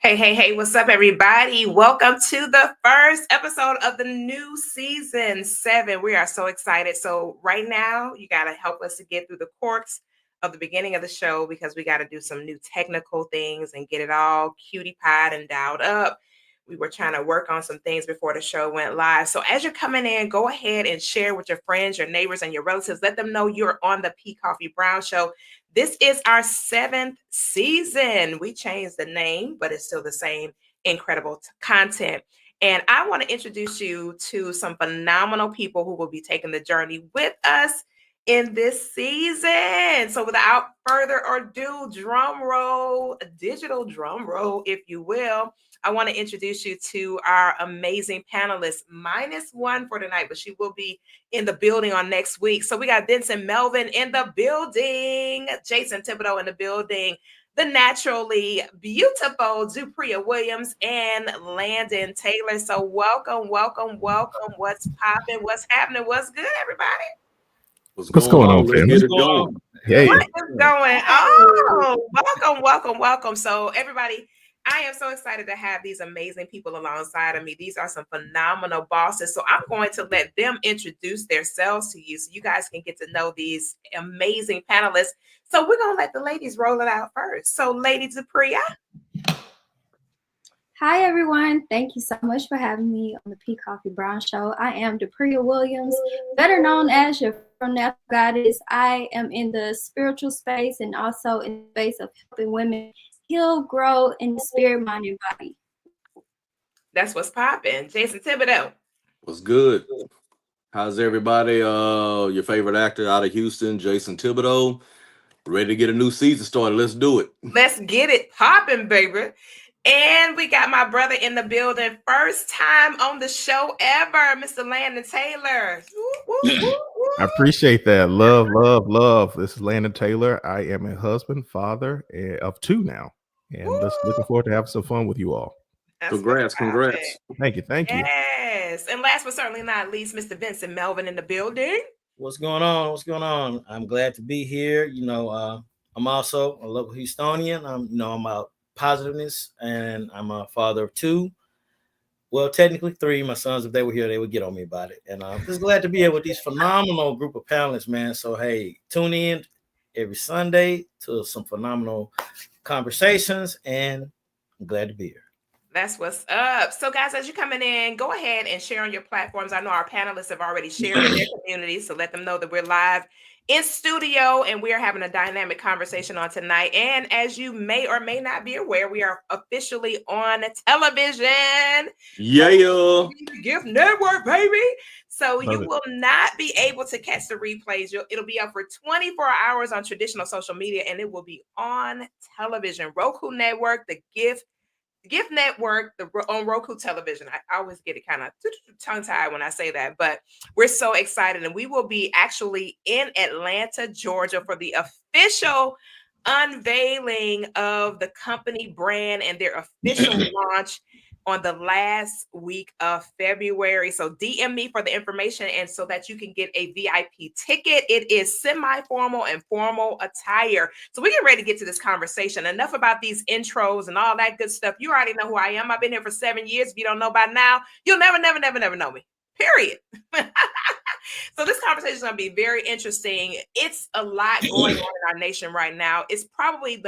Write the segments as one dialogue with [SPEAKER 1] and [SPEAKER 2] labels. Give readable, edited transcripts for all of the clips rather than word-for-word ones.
[SPEAKER 1] Hey, what's up, everybody? Welcome to the first episode of the new season 7. We are so excited. So, right now, you got to help us to get through the quirks of the beginning of the show because we got to do some new technical things and get it all cutie pied and dialed up. We were trying to work on some things before the show went live. So, as you're coming in, go ahead and share with your friends, your neighbors, and your relatives. Let them know you're on the P. Coffee Brown Show. This is our 7th season. We changed the name, but it's still the same incredible content. And I want to introduce you to some phenomenal people who will be taking the journey with us in this season. So without further ado, drum roll, a digital drum roll, if you will. I want to introduce you to our amazing panelists, minus one for tonight, but she will be in the building on next week. So we got Vincent Melvin in the building, Jason Thibodeau in the building, the naturally beautiful Zupria Williams, and Landon Taylor. So welcome. What's popping? What's happening? What's good, everybody?
[SPEAKER 2] What's going on,
[SPEAKER 3] Let's
[SPEAKER 2] fam?
[SPEAKER 3] get it going.
[SPEAKER 2] Hey,
[SPEAKER 1] What is going on? Welcome. So everybody, I am so excited to have these amazing people alongside of me. These are some phenomenal bosses. So I'm going to let them introduce themselves to you so you guys can get to know these amazing panelists. So we're going to let the ladies roll it out first. So Lady Zupria.
[SPEAKER 4] Hi, everyone. Thank you so much for having me on the P. Coffee Brown Show. I am Dupriya Williams, better known as your natural goddess. I am in the spiritual space and also in the space of helping women heal, grow in the spirit, mind, and body.
[SPEAKER 1] That's what's popping. Jason Thibodeau.
[SPEAKER 3] What's good? How's everybody? Your favorite actor out of Houston, Jason Thibodeau. Ready to get a new season started. Let's do it.
[SPEAKER 1] Let's get it popping, baby. And we got my brother in the building. First time on the show ever, Mr. Landon Taylor.
[SPEAKER 2] I appreciate that. Love. This is Landon Taylor. I am a husband, father of 2 now, and just looking forward to having some fun with you all.
[SPEAKER 3] Congrats.
[SPEAKER 2] Thank you.
[SPEAKER 1] Yes. And last but certainly not least, Mr. Vincent Melvin in the building.
[SPEAKER 5] What's going on? I'm glad to be here. I'm also a local Houstonian. I'm about positiveness, and I'm a father of 2. Well, technically 3. My sons, if they were here, they would get on me about it. And I'm just glad to be here with these phenomenal group of panelists, man. So, hey, tune in every Sunday to some phenomenal conversations, and I'm glad to be here.
[SPEAKER 1] That's what's up. So, guys, as you're coming in, go ahead and share on your platforms. I know our panelists have already shared in their communities, so let them know that we're live in studio and we are having a dynamic conversation on tonight. And as you may or may not be aware, we are officially on television.
[SPEAKER 3] Yeah.
[SPEAKER 1] Gift Network, baby. So you will not be able to catch the replays. It'll be up for 24 hours on traditional social media, and it will be on television. Roku Network, the Gift Network, on Roku television. I always get it kind of tongue-tied when I say that, but we're so excited. And we will be actually in Atlanta, Georgia for the official unveiling of the company brand and their official launch on the last week of February. So DM me for the information and so that you can get a VIP ticket. It is semi-formal and formal attire. So we get ready to get to this conversation. Enough about these intros and all that good stuff. You already know who I am. I've been here for 7 years. If you don't know by now, you'll never know me. Period. So this conversation is going to be very interesting. It's a lot going on in our nation right now. It's probably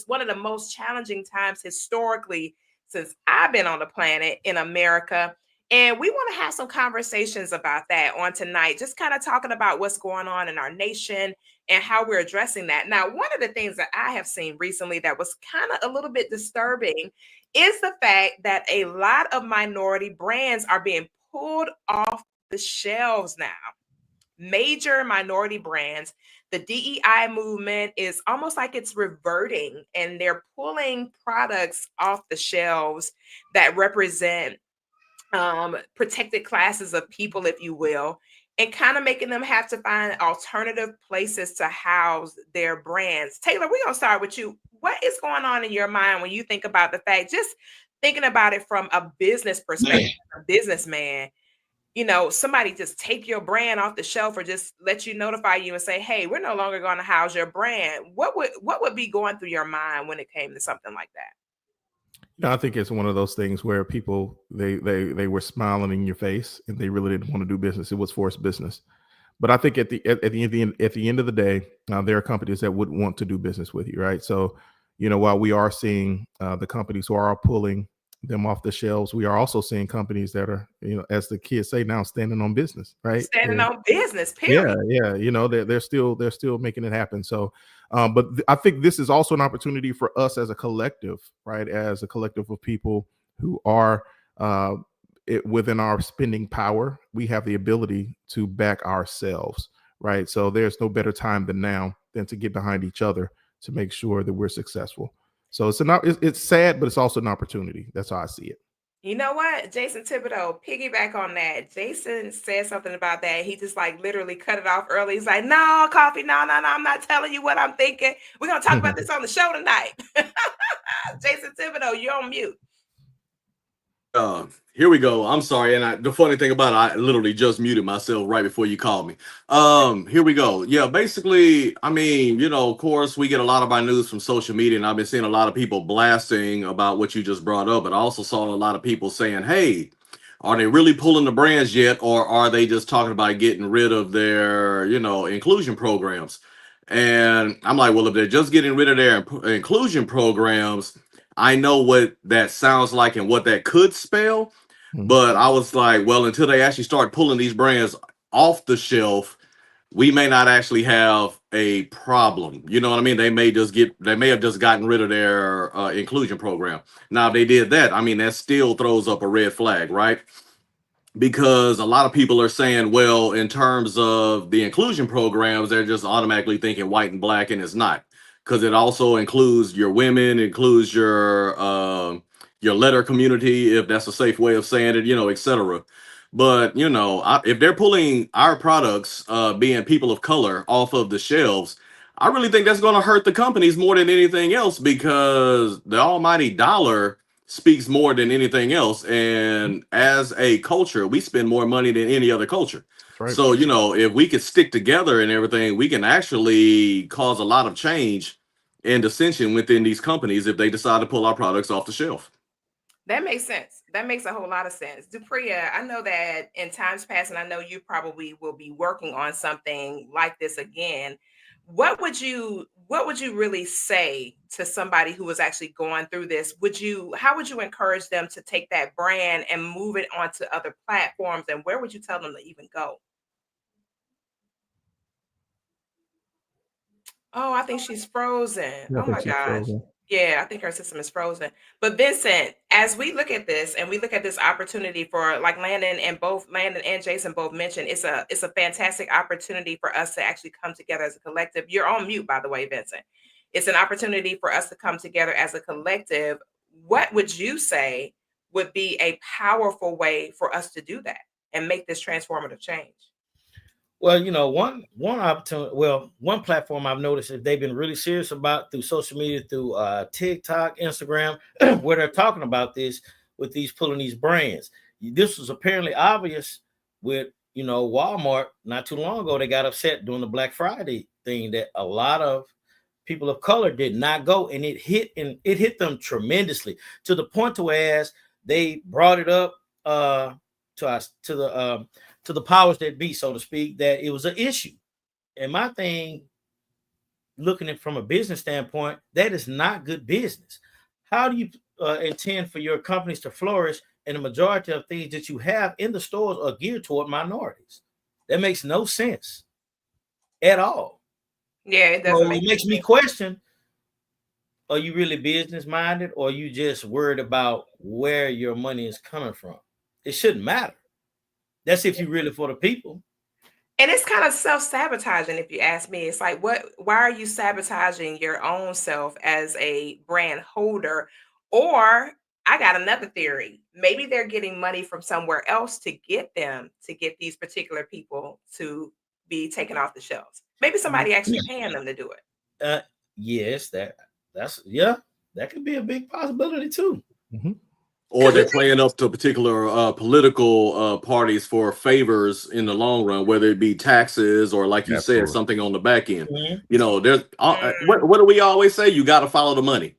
[SPEAKER 1] one of the most challenging times historically since I've been on the planet in America. And we want to have some conversations about that on tonight, just kind of talking about what's going on in our nation and how we're addressing that. Now, one of the things that I have seen recently that was kind of a little bit disturbing is the fact that a lot of minority brands are being pulled off the shelves now. Major minority brands. The DEI movement is almost like it's reverting, and they're pulling products off the shelves that represent protected classes of people, if you will, and kind of making them have to find alternative places to house their brands. Taylor, we're going to start with you. What is going on in your mind when you think about the fact, just thinking about it from a business perspective, a businessman, somebody just take your brand off the shelf or just let you notify you and say, hey, we're no longer going to house your brand. What would be going through your mind when it came to something like that?
[SPEAKER 2] No, I think it's one of those things where people they were smiling in your face and they really didn't want to do business. It was forced business. But I think at the end of the day, there are companies that would want to do business with you, right? So, while we are seeing the companies who are pulling them off the shelves, we are also seeing companies that are, as the kids say now, standing on business, right?
[SPEAKER 1] Standing on business,
[SPEAKER 2] Yeah,
[SPEAKER 1] period.
[SPEAKER 2] yeah, they're still making it happen. So, but I think this is also an opportunity for us as a collective, right? As a collective of people who are uh, within our spending power, we have the ability to back ourselves, right? So there's no better time than now than to get behind each other to make sure that we're successful. So it's sad, but it's also an opportunity. That's how I see it.
[SPEAKER 1] You know what? Jason Thibodeau, piggyback on that. Jason said something about that. He just like literally cut it off early. He's like, no, Koffe, no, I'm not telling you what I'm thinking. We're going to talk about this on the show tonight. Jason Thibodeau, you're on mute.
[SPEAKER 3] Here we go. I'm sorry. And the funny thing about it, I literally just muted myself right before you called me. Here we go. Yeah, basically, I mean, of course, we get a lot of our news from social media, and I've been seeing a lot of people blasting about what you just brought up, but I also saw a lot of people saying, hey, are they really pulling the brands yet, or are they just talking about getting rid of their, inclusion programs? And I'm like, well, if they're just getting rid of their inclusion programs, I know what that sounds like and what that could spell. But I was like, well, until they actually start pulling these brands off the shelf, we may not actually have a problem. You know what I mean? They may have just gotten rid of their inclusion program. Now, if they did that, I mean, that still throws up a red flag, right? Because a lot of people are saying, well, in terms of the inclusion programs, they're just automatically thinking white and black, and it's not, because it also includes your women, includes your letter community, if that's a safe way of saying it, etc. But if they're pulling our products, being people of color, off of the shelves, I really think that's going to hurt the companies more than anything else, because the almighty dollar speaks more than anything else. And as a culture, we spend more money than any other culture. Right. So, if we could stick together and everything, we can actually cause a lot of change and dissension within these companies if they decide to pull our products off the shelf.
[SPEAKER 1] That makes sense. That makes a whole lot of sense. Dupriya, I know that in times past, and I know you probably will be working on something like this again. What would you really say to somebody who is actually going through this? How would you encourage them to take that brand and move it onto other platforms? And where would you tell them to even go? Oh, I think she's frozen.
[SPEAKER 2] Yeah, I
[SPEAKER 1] Oh
[SPEAKER 2] think
[SPEAKER 1] my
[SPEAKER 2] she's
[SPEAKER 1] gosh.
[SPEAKER 2] frozen.
[SPEAKER 1] Yeah, I think her system is frozen. But Vincent, as we look at this and we look at this opportunity for, like Landon and Jason both mentioned, it's a fantastic opportunity for us to actually come together as a collective. You're on mute, by the way, Vincent. It's an opportunity for us to come together as a collective. What would you say would be a powerful way for us to do that and make this transformative change?
[SPEAKER 5] Well, one opportunity. Well, one platform I've noticed that they've been really serious about through social media, through TikTok, Instagram, where they're talking about this with these pulling these brands. This was apparently obvious with Walmart not too long ago. They got upset during the Black Friday thing that a lot of people of color did not go, and it hit them tremendously, to the point to where they brought it up to the powers that be, so to speak, that it was an issue. And my thing, looking at it from a business standpoint, that is not good business. How do you intend for your companies to flourish and the majority of things that you have in the stores are geared toward minorities? That makes no sense at all.
[SPEAKER 1] Yeah, it doesn't.
[SPEAKER 5] It makes me question, are you really business minded, or are you just worried about where your money is coming from? It shouldn't matter. That's if you're really for the people.
[SPEAKER 1] And it's kind of self-sabotaging, if you ask me. It's like, why are you sabotaging your own self as a brand holder? Or I got another theory. Maybe they're getting money from somewhere else to get these particular people to be taken off the shelves. Maybe somebody actually paying them to do it.
[SPEAKER 5] Yes, that could be a big possibility too.
[SPEAKER 2] Mm-hmm.
[SPEAKER 3] Or they're playing up to particular political parties for favors in the long run, whether it be taxes or, like you said, something on the back end.
[SPEAKER 5] Mm-hmm.
[SPEAKER 3] There's what do we always say? You got to follow the money.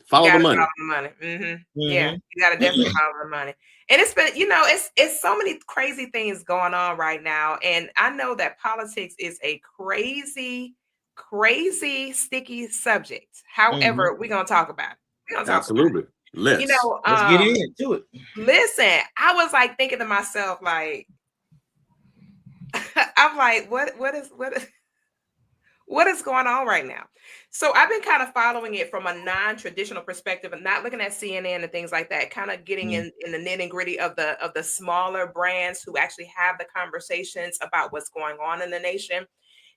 [SPEAKER 3] Follow the money.
[SPEAKER 1] Follow the money. Yeah, you gotta definitely follow the money. And it's been, it's so many crazy things going on right now. And I know that politics is a crazy, crazy, sticky subject. However, we're gonna talk about it. We're gonna talk
[SPEAKER 3] Absolutely.
[SPEAKER 1] about it.
[SPEAKER 5] Let's get into it.
[SPEAKER 1] Listen, I was like thinking to myself, like, I'm like, what is going on right now? So I've been kind of following it from a non-traditional perspective and not looking at CNN and things like that, kind of getting in the nitty-gritty of the smaller brands who actually have the conversations about what's going on in the nation.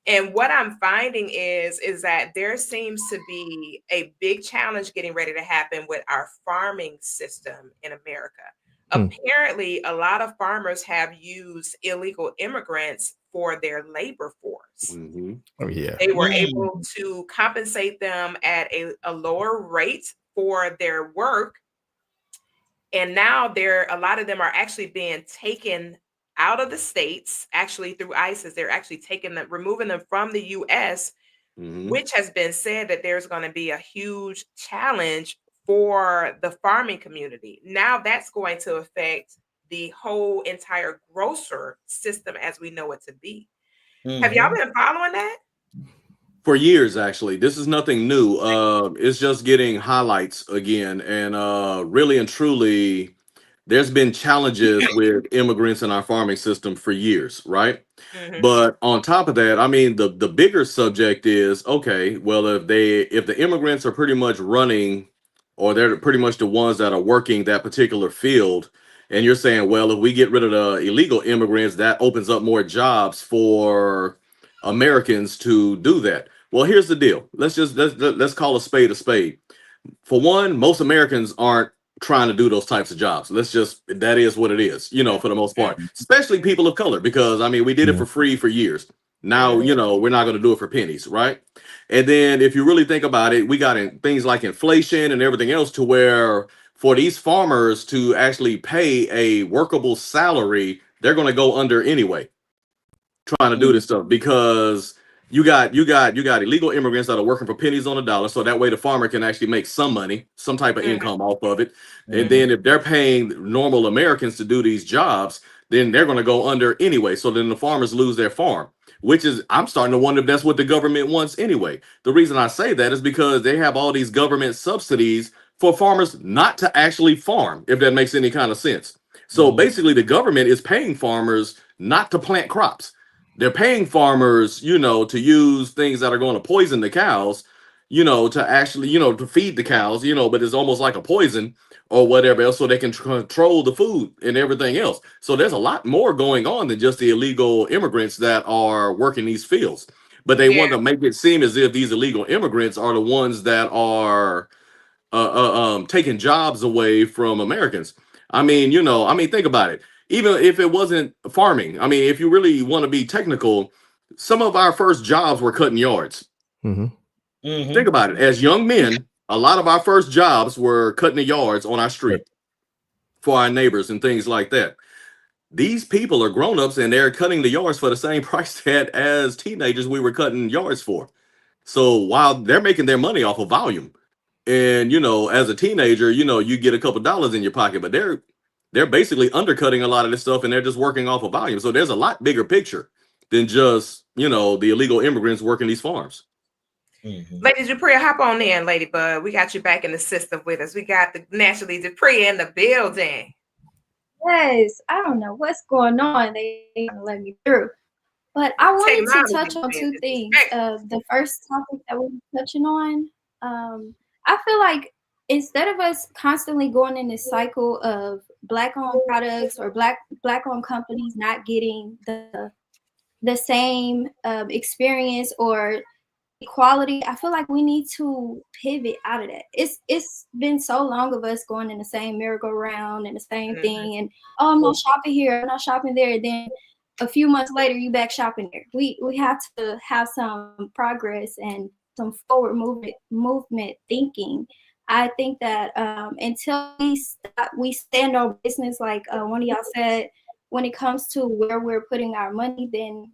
[SPEAKER 1] And what I'm finding is that there seems to be a big challenge getting ready to happen with our farming system in America. Apparently, a lot of farmers have used illegal immigrants for their labor force.
[SPEAKER 2] Oh, yeah.
[SPEAKER 1] They were able to compensate them at a lower rate for their work. And now a lot of them are actually being taken out of the states, actually through ISIS. They're actually removing them from the US, which has been said that there's going to be a huge challenge for the farming community. Now that's going to affect the whole entire grocer system as we know it to be. Have y'all been following that?
[SPEAKER 3] For years, actually. This is nothing new. It's just getting highlights again. And really and truly, there's been challenges with immigrants in our farming system for years, right? But on top of that, I mean, the bigger subject is, okay, well, if the immigrants are pretty much running, or they're pretty much the ones that are working that particular field, and you're saying, well, if we get rid of the illegal immigrants, that opens up more jobs for Americans to do that. Well, here's the deal. Let's call a spade a spade. For one, most Americans aren't trying to do those types of jobs. That is what it is, for the most part, especially people of color, because I mean, we did it for free for years. Now, we're not going to do it for pennies, right? And then if you really think about it, we got things like inflation and everything else to where for these farmers to actually pay a workable salary, they're going to go under anyway, trying to do this stuff, because you got illegal immigrants that are working for pennies on a dollar, so that way the farmer can actually make some money, some type of income off of it. And then if they're paying normal Americans to do these jobs, then they're going to go under anyway. So then the farmers lose their farm, which is, I'm starting to wonder if that's what the government wants anyway. The reason I say that is because they have all these government subsidies for farmers not to actually farm, if that makes any kind of sense. So basically the government is paying farmers not to plant crops. They're paying farmers, to use things that are going to poison the cows, to actually, to feed the cows, but it's almost like a poison or whatever else, so they can control the food and everything else. So there's a lot more going on than just the illegal immigrants that are working these fields. But they want to make it seem as if these illegal immigrants are the ones that are taking jobs away from Americans. I mean, think about it. Even if it wasn't farming, I mean, if you really want to be technical, some of our first jobs were cutting yards. Think about it. As young men, a lot of our first jobs were cutting the yards on our street for our neighbors and things like that. These people are grown-ups and they're cutting the yards for the same price that as teenagers we were cutting yards for. So while they're making their money off of volume, and as a teenager, you get a couple dollars in your pocket, but they're basically undercutting a lot of this stuff, and they're just working off of volume. So there's a lot bigger picture than just, the illegal immigrants working these farms.
[SPEAKER 1] Lady Dupree, hop on in, Ladybug. We got you back in the system with us. We got the Naturally Dupree in the building.
[SPEAKER 4] Yes, I don't know what's going on. They don't let me through. But I wanted to touch on two things. The first topic that we're touching on, I feel like instead of us constantly going in this cycle of Black-owned products or Black-owned companies not getting the same experience or equality, I feel like we need to pivot out of that. It's been so long of us going in the same merry-go-round and the same thing, and I'm not shopping here, I'm not shopping there. And then a few months later, you back shopping there. We have to have some progress and some forward movement thinking. I think that until we stand on business, like one of y'all said, when it comes to where we're putting our money, then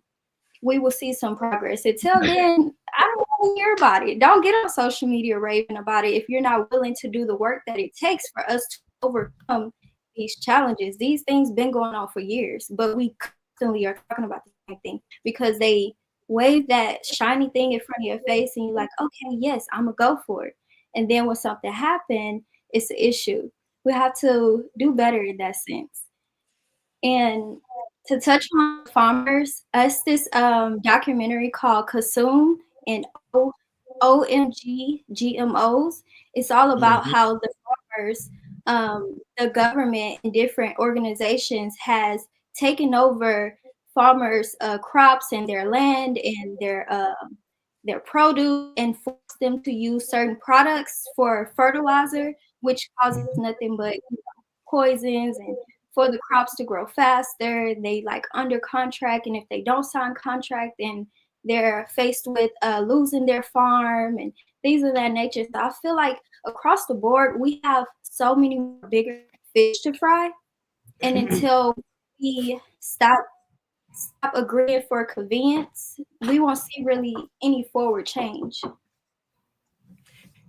[SPEAKER 4] we will see some progress. Until then, I don't hear about it. Don't get on social media raving about it if you're not willing to do the work that it takes for us to overcome these challenges. These things been going on for years, but we constantly are talking about the same thing because they wave that shiny thing in front of your face and you're like, okay, yes, I'm gonna go for it. And then when something happens, it's an issue. We have to do better in that sense. And to touch on farmers, us this documentary called Consume and OMG GMOs. It's all about how the farmers, the government and different organizations has taken over farmers' crops and their land and their produce and forced them to use certain products for fertilizer, which causes nothing but poisons and for the crops to grow faster. They like under contract, and if they don't sign contract, then they're faced with losing their farm and things of that nature. So I feel like across the board, we have so many bigger fish to fry, and until we stop agreeing for convenience, we won't see really any forward change.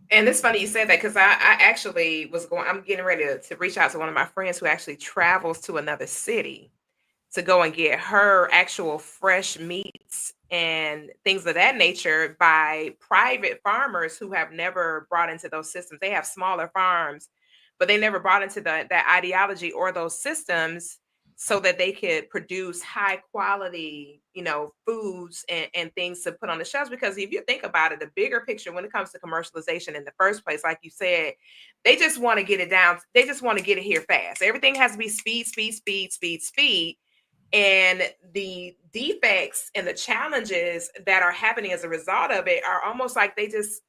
[SPEAKER 1] And it's funny you said that because I actually I'm getting ready to reach out to one of my friends who actually travels to another city to go and get her actual fresh meats and things of that nature by private farmers who have never brought into those systems. They have smaller farms, but they never brought into that ideology or those systems so that they could produce high quality, foods and things to put on the shelves. Because if you think about it, the bigger picture when it comes to commercialization in the first place, like you said, they just want to get it down. They just want to get it here fast. Everything has to be speed, speed, speed, speed, speed. And the defects and the challenges that are happening as a result of it are almost like they just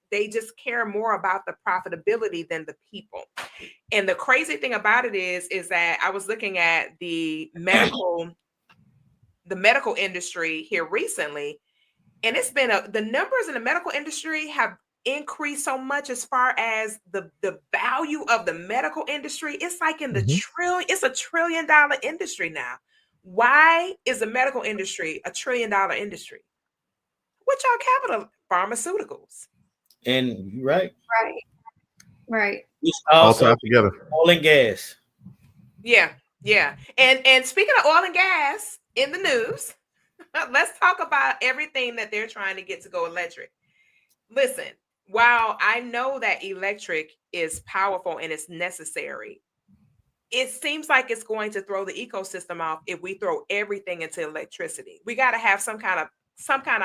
[SPEAKER 1] care more about the profitability than the people. And the crazy thing about it is that I was looking at the medical industry here recently, and it's been the numbers in the medical industry have increased so much as far as the value of the medical industry. It's like in the it's $1 trillion industry now. Why is the medical industry $1 trillion industry? What's our capital? Pharmaceuticals.
[SPEAKER 5] And right.
[SPEAKER 2] It's all tied together.
[SPEAKER 5] Oil and gas.
[SPEAKER 1] Yeah. And speaking of oil and gas in the news, let's talk about everything that they're trying to get to go electric. Listen, while I know that electric is powerful and it's necessary, it seems like it's going to throw the ecosystem off if we throw everything into electricity. We got to have some kind of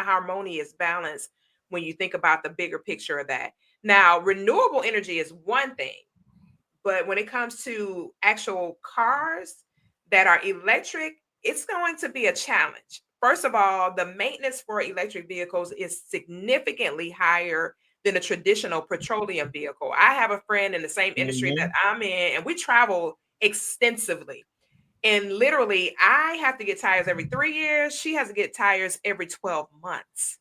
[SPEAKER 1] harmonious balance when you think about the bigger picture of that. Now, renewable energy is one thing, but when it comes to actual cars that are electric, it's going to be a challenge. First of all, the maintenance for electric vehicles is significantly higher than a traditional petroleum vehicle. I have a friend in the same industry that I'm in, and we travel extensively. And literally, I have to get tires every 3 years. She has to get tires every 12 months.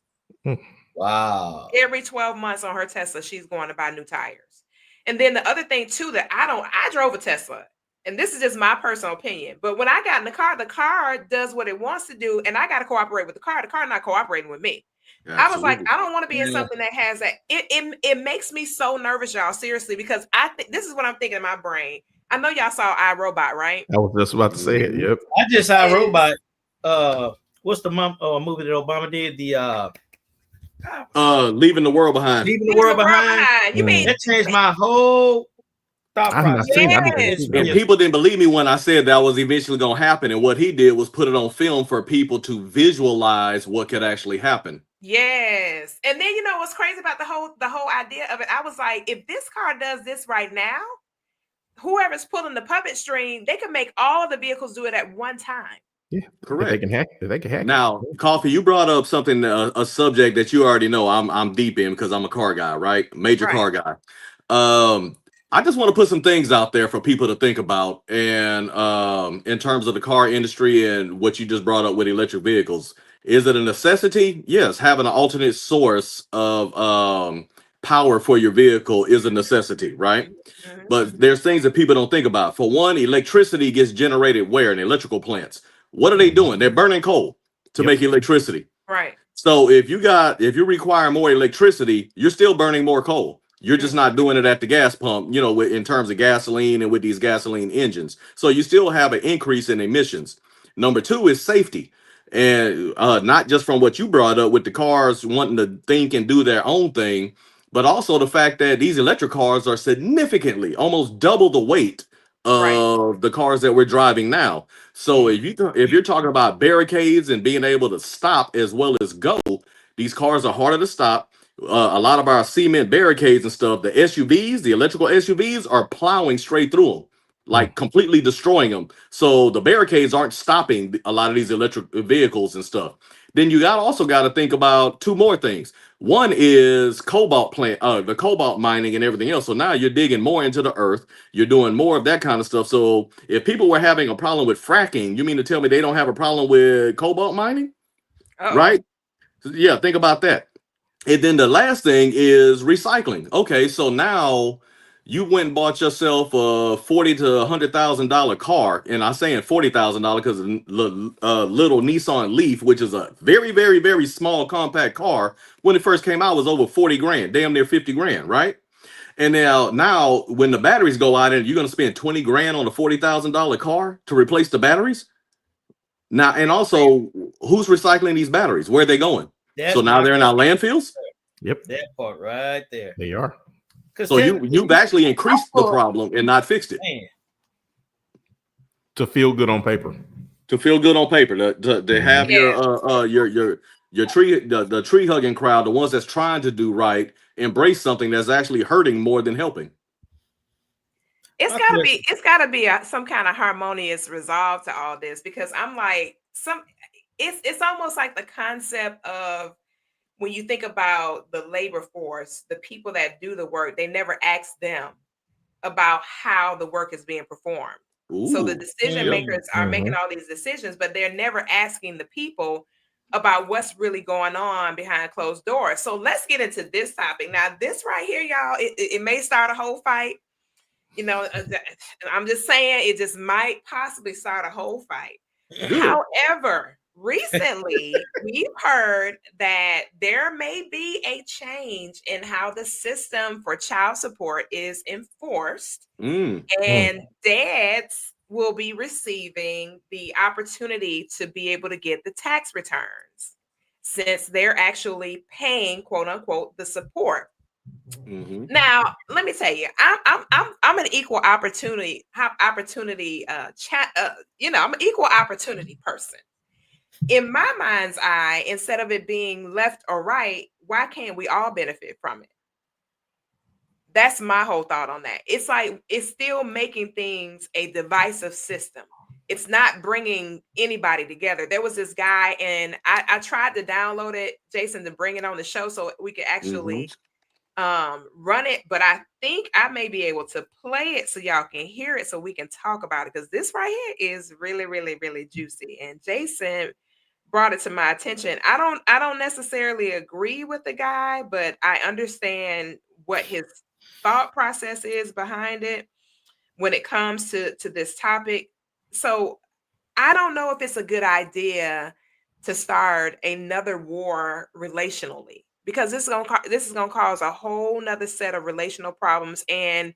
[SPEAKER 5] Wow.
[SPEAKER 1] Every 12 months on her Tesla, she's going to buy new tires. And then the other thing too, that I drove a Tesla, and this is just my personal opinion, but when I got in the car does what it wants to do, and I got to cooperate with the car not cooperating with me. Absolutely. I was like, I don't want to be in something that has that. It makes me so nervous, y'all, seriously, because I think this is what I'm thinking in my brain. I know y'all saw iRobot, right?
[SPEAKER 2] I was just about to say it. Yep.
[SPEAKER 5] I just saw iRobot. What's the movie that Obama did?
[SPEAKER 3] Leaving the World Behind.
[SPEAKER 5] Leaving the World Behind.
[SPEAKER 1] You mean
[SPEAKER 5] that changed my whole thought process.
[SPEAKER 3] And people didn't believe me when I said that was eventually going to happen. And what he did was put it on film for people to visualize what could actually happen.
[SPEAKER 1] Yes. And then what's crazy about the whole idea of it? I was like, if this car does this right now, whoever's pulling the puppet string, they can make all the vehicles do it at one time.
[SPEAKER 2] Yeah, correct. They can hack.
[SPEAKER 3] Now, Koffe, you brought up something, a subject that you already know I'm deep in because I'm a car guy, right? Major car guy. I just want to put some things out there for people to think about, and in terms of the car industry and what you just brought up with electric vehicles. Is it a necessity? Yes, having an alternate source of power for your vehicle is a necessity, right? But there's things that people don't think about. For one, electricity gets generated where? In electrical plants. What are they doing? They're burning coal to make electricity.
[SPEAKER 1] Right.
[SPEAKER 3] So if you require more electricity, you're still burning more coal. You're just not doing it at the gas pump, in terms of gasoline and with these gasoline engines. So you still have an increase in emissions. Number two is safety. And not just from what you brought up with the cars wanting to think and do their own thing, but also the fact that these electric cars are significantly almost double the weight of the cars that we're driving now. So if you're talking about barricades and being able to stop as well as go, these cars are harder to stop. A lot of our cement barricades and stuff, the SUVs, the electrical SUVs, are plowing straight through them, like completely destroying them. So the barricades aren't stopping a lot of these electric vehicles and stuff. Then you also got to think about two more things. One is the cobalt mining and everything else. So now you're digging more into the earth. You're doing more of that kind of stuff. So if people were having a problem with fracking, you mean to tell me they don't have a problem with cobalt mining? Right? Yeah, think about that. And then the last thing is recycling. Okay, so now you went and bought yourself a $40,000 to $100,000 car, and I'm saying $40,000 because little Nissan Leaf, which is a very, very, very small compact car, when it first came out was over 40 grand, damn near 50 grand, right? And now when the batteries go out, and you're gonna spend 20 grand on a $40,000 car to replace the batteries. Now, and also, who's recycling these batteries? Where are they going? So now they're in our landfills?
[SPEAKER 2] Yep.
[SPEAKER 5] That part right there.
[SPEAKER 2] They are.
[SPEAKER 3] So you've actually increased the problem and not fixed it.
[SPEAKER 5] Man.
[SPEAKER 2] To feel good on paper.
[SPEAKER 3] To feel good on paper. To have your tree hugging crowd, the ones that's trying to do right, embrace something that's actually hurting more than helping.
[SPEAKER 1] It's gotta be some kind of harmonious resolve to all this, because I'm like, it's almost like the concept of when you think about the labor force, the people that do the work, they never ask them about how the work is being performed. So the decision makers are making all these decisions, but they're never asking the people about what's really going on behind closed doors. So let's get into this topic. Now, this right here, y'all, it may start a whole fight. I'm just saying it just might possibly start a whole fight. However, recently we've heard that there may be a change in how the system for child support is enforced, and dads will be receiving the opportunity to be able to get the tax returns since they're actually paying, quote unquote, the support. Now, let me tell you, I'm an equal opportunity I'm an equal opportunity person. In my mind's eye, instead of it being left or right, why can't we all benefit from it? That's my whole thought on that. It's like it's still making things a divisive system. It's not bringing anybody together. There was this guy, and I tried to download it, Jason, to bring it on the show so we could actually run it, but I think I may be able to play it so y'all can hear it so we can talk about it, because this right here is really, really, really juicy. And Jason brought it to my attention. I don't necessarily agree with the guy, but I understand what his thought process is behind it when it comes to this topic. So I don't know if it's a good idea to start another war relationally, because this is gonna cause a whole nother set of relational problems. And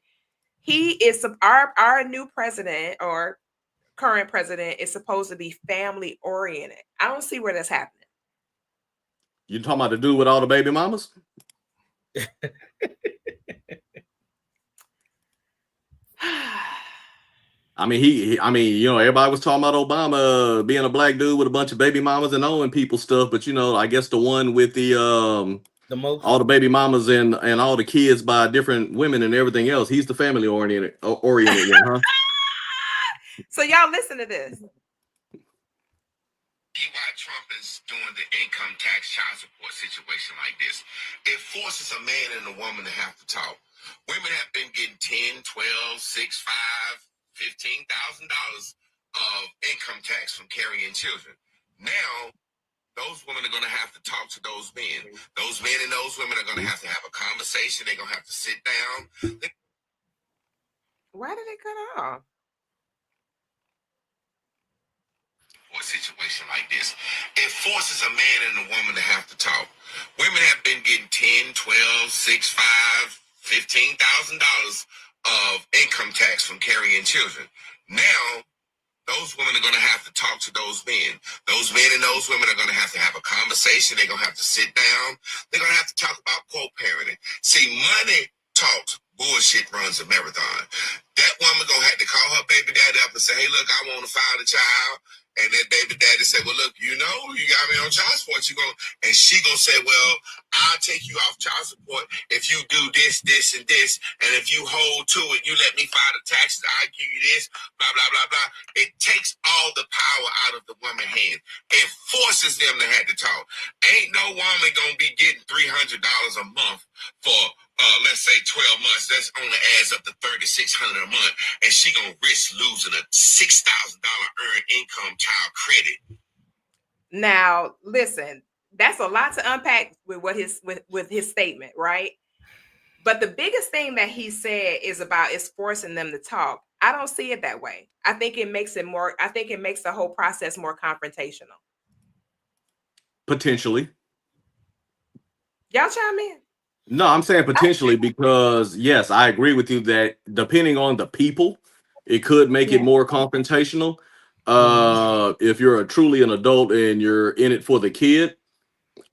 [SPEAKER 1] he is our new president, or current president, is supposed to be family oriented. I don't see where that's happening.
[SPEAKER 3] You talking about the dude with all the baby mamas? I mean, everybody was talking about Obama being a black dude with a bunch of baby mamas and owing people stuff, but I guess the one with the most, all the baby mamas and all the kids by different women and everything else, he's the family oriented one, huh?
[SPEAKER 1] So y'all listen to this.
[SPEAKER 6] Why Trump is doing the income tax child support situation like this. It forces a man and a woman to have to talk. Women have been getting 10, 12, 6, 5, $15,000 of income tax from carrying children. Now, those women are going to have to talk to those men. Those men and those women are going to have a conversation. They're going to have to sit down.
[SPEAKER 1] Why did it cut off?
[SPEAKER 6] support situation like this. It forces a man and a woman to have to talk. Women have been getting 10, 12, 6, 5, $15,000 of income tax from carrying children. Now, those women are going to have to talk to those men. Those men and those women are going to have a conversation. They're going to have to sit down. They're going to have to talk about co-parenting. See, money talks, bullshit runs a marathon. That woman going to have to call her baby daddy up and say, hey, look, I want to find a child. And that baby daddy said, well, look, you got me on child support. And she going to say, well, I'll take you off child support if you do this, this, and this. And if you hold to it, you let me file the taxes, I give you this, blah, blah, blah, blah. It takes all the power out of the woman's hand. It forces them to have to talk. Ain't no woman going to be getting $300 a month for, let's say 12 months. That's only adds up to $3,600 a month. And she going to risk losing a $6,000 earned income child credit.
[SPEAKER 1] Now, listen, that's a lot to unpack with what with his statement, right? But the biggest thing that he said is forcing them to talk. I don't see it that way. I think it makes the whole process more confrontational.
[SPEAKER 3] Potentially.
[SPEAKER 1] Y'all chime in.
[SPEAKER 3] No, I'm saying potentially because, yes, I agree with you that depending on the people, it could make it more confrontational. If you're truly an adult and you're in it for the kid,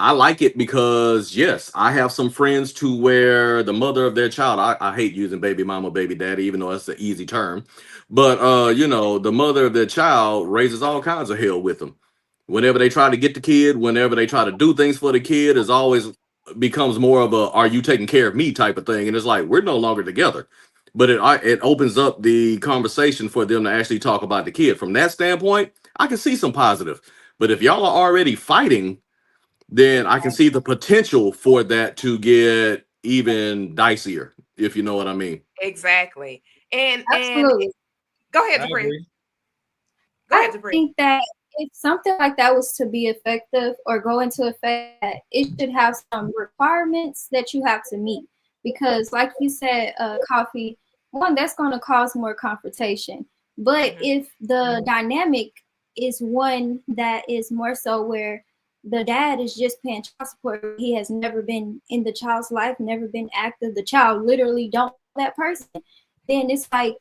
[SPEAKER 3] I like it because, yes, I have some friends to where the mother of their child, I hate using baby mama, baby daddy, even though that's an easy term. But, the mother of their child raises all kinds of hell with them. Whenever they try to get the kid, whenever they try to do things for the kid, is always becomes more of a "are you taking care of me" type of thing, and it's like we're no longer together. But it opens up the conversation for them to actually talk about the kid. From that standpoint, I can see some positive. But if y'all are already fighting, then I can see the potential for that to get even dicier, if you know what I mean.
[SPEAKER 1] Exactly. And
[SPEAKER 4] Absolutely.
[SPEAKER 1] Go ahead, Dupree. Go ahead, Dupree.
[SPEAKER 4] I think that if something like that was to be effective or go into effect, it should have some requirements that you have to meet. Because like you said, Koffe, one, that's going to cause more confrontation. But if the dynamic is one that is more so where the dad is just paying child support, he has never been in the child's life, never been active, the child literally don't know that person, then it's like,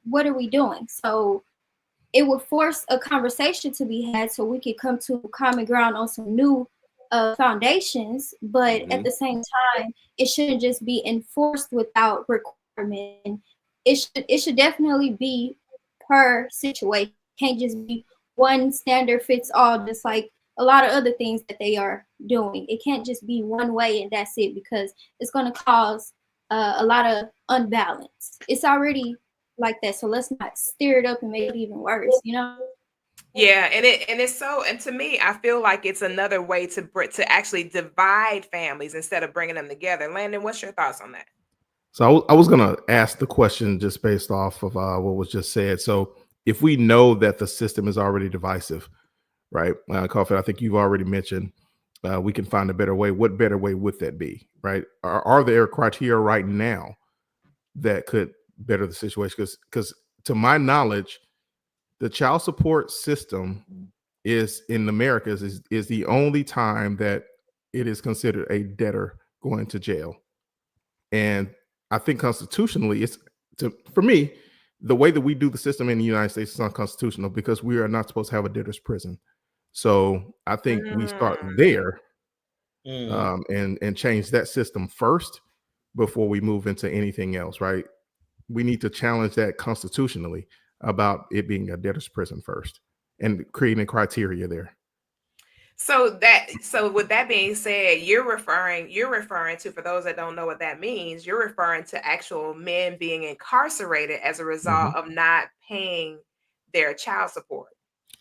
[SPEAKER 4] what are we doing? So it would force a conversation to be had so we could come to common ground on some new foundations. But at the same time, it shouldn't just be enforced without requirement. It should definitely be per situation. It can't just be one standard fits all, just like a lot of other things that they are doing. It can't just be one way and that's it, because it's going to cause a lot of unbalance. It's already like that, so let's not stir it up and make it even worse,
[SPEAKER 1] Yeah, and to me, I feel like it's another way to actually divide families instead of bringing them together. Landon, what's your thoughts on that?
[SPEAKER 2] So I was going to ask the question just based off of what was just said. So if we know that the system is already divisive, right? Koffe, I think you've already mentioned we can find a better way. What better way would that be, right? Are there criteria right now that could better the situation? Because to my knowledge, the child support system is in America is the only time that it is considered a debtor going to jail. And I think constitutionally, for me, the way that we do the system in the United States is unconstitutional because we are not supposed to have a debtor's prison. So I think we start there and change that system first before we move into anything else, right? We need to challenge that constitutionally about it being a debtor's prison first and creating a criteria there.
[SPEAKER 1] So with that being said, you're referring to, for those that don't know what that means, you're referring to actual men being incarcerated as a result of not paying their child support.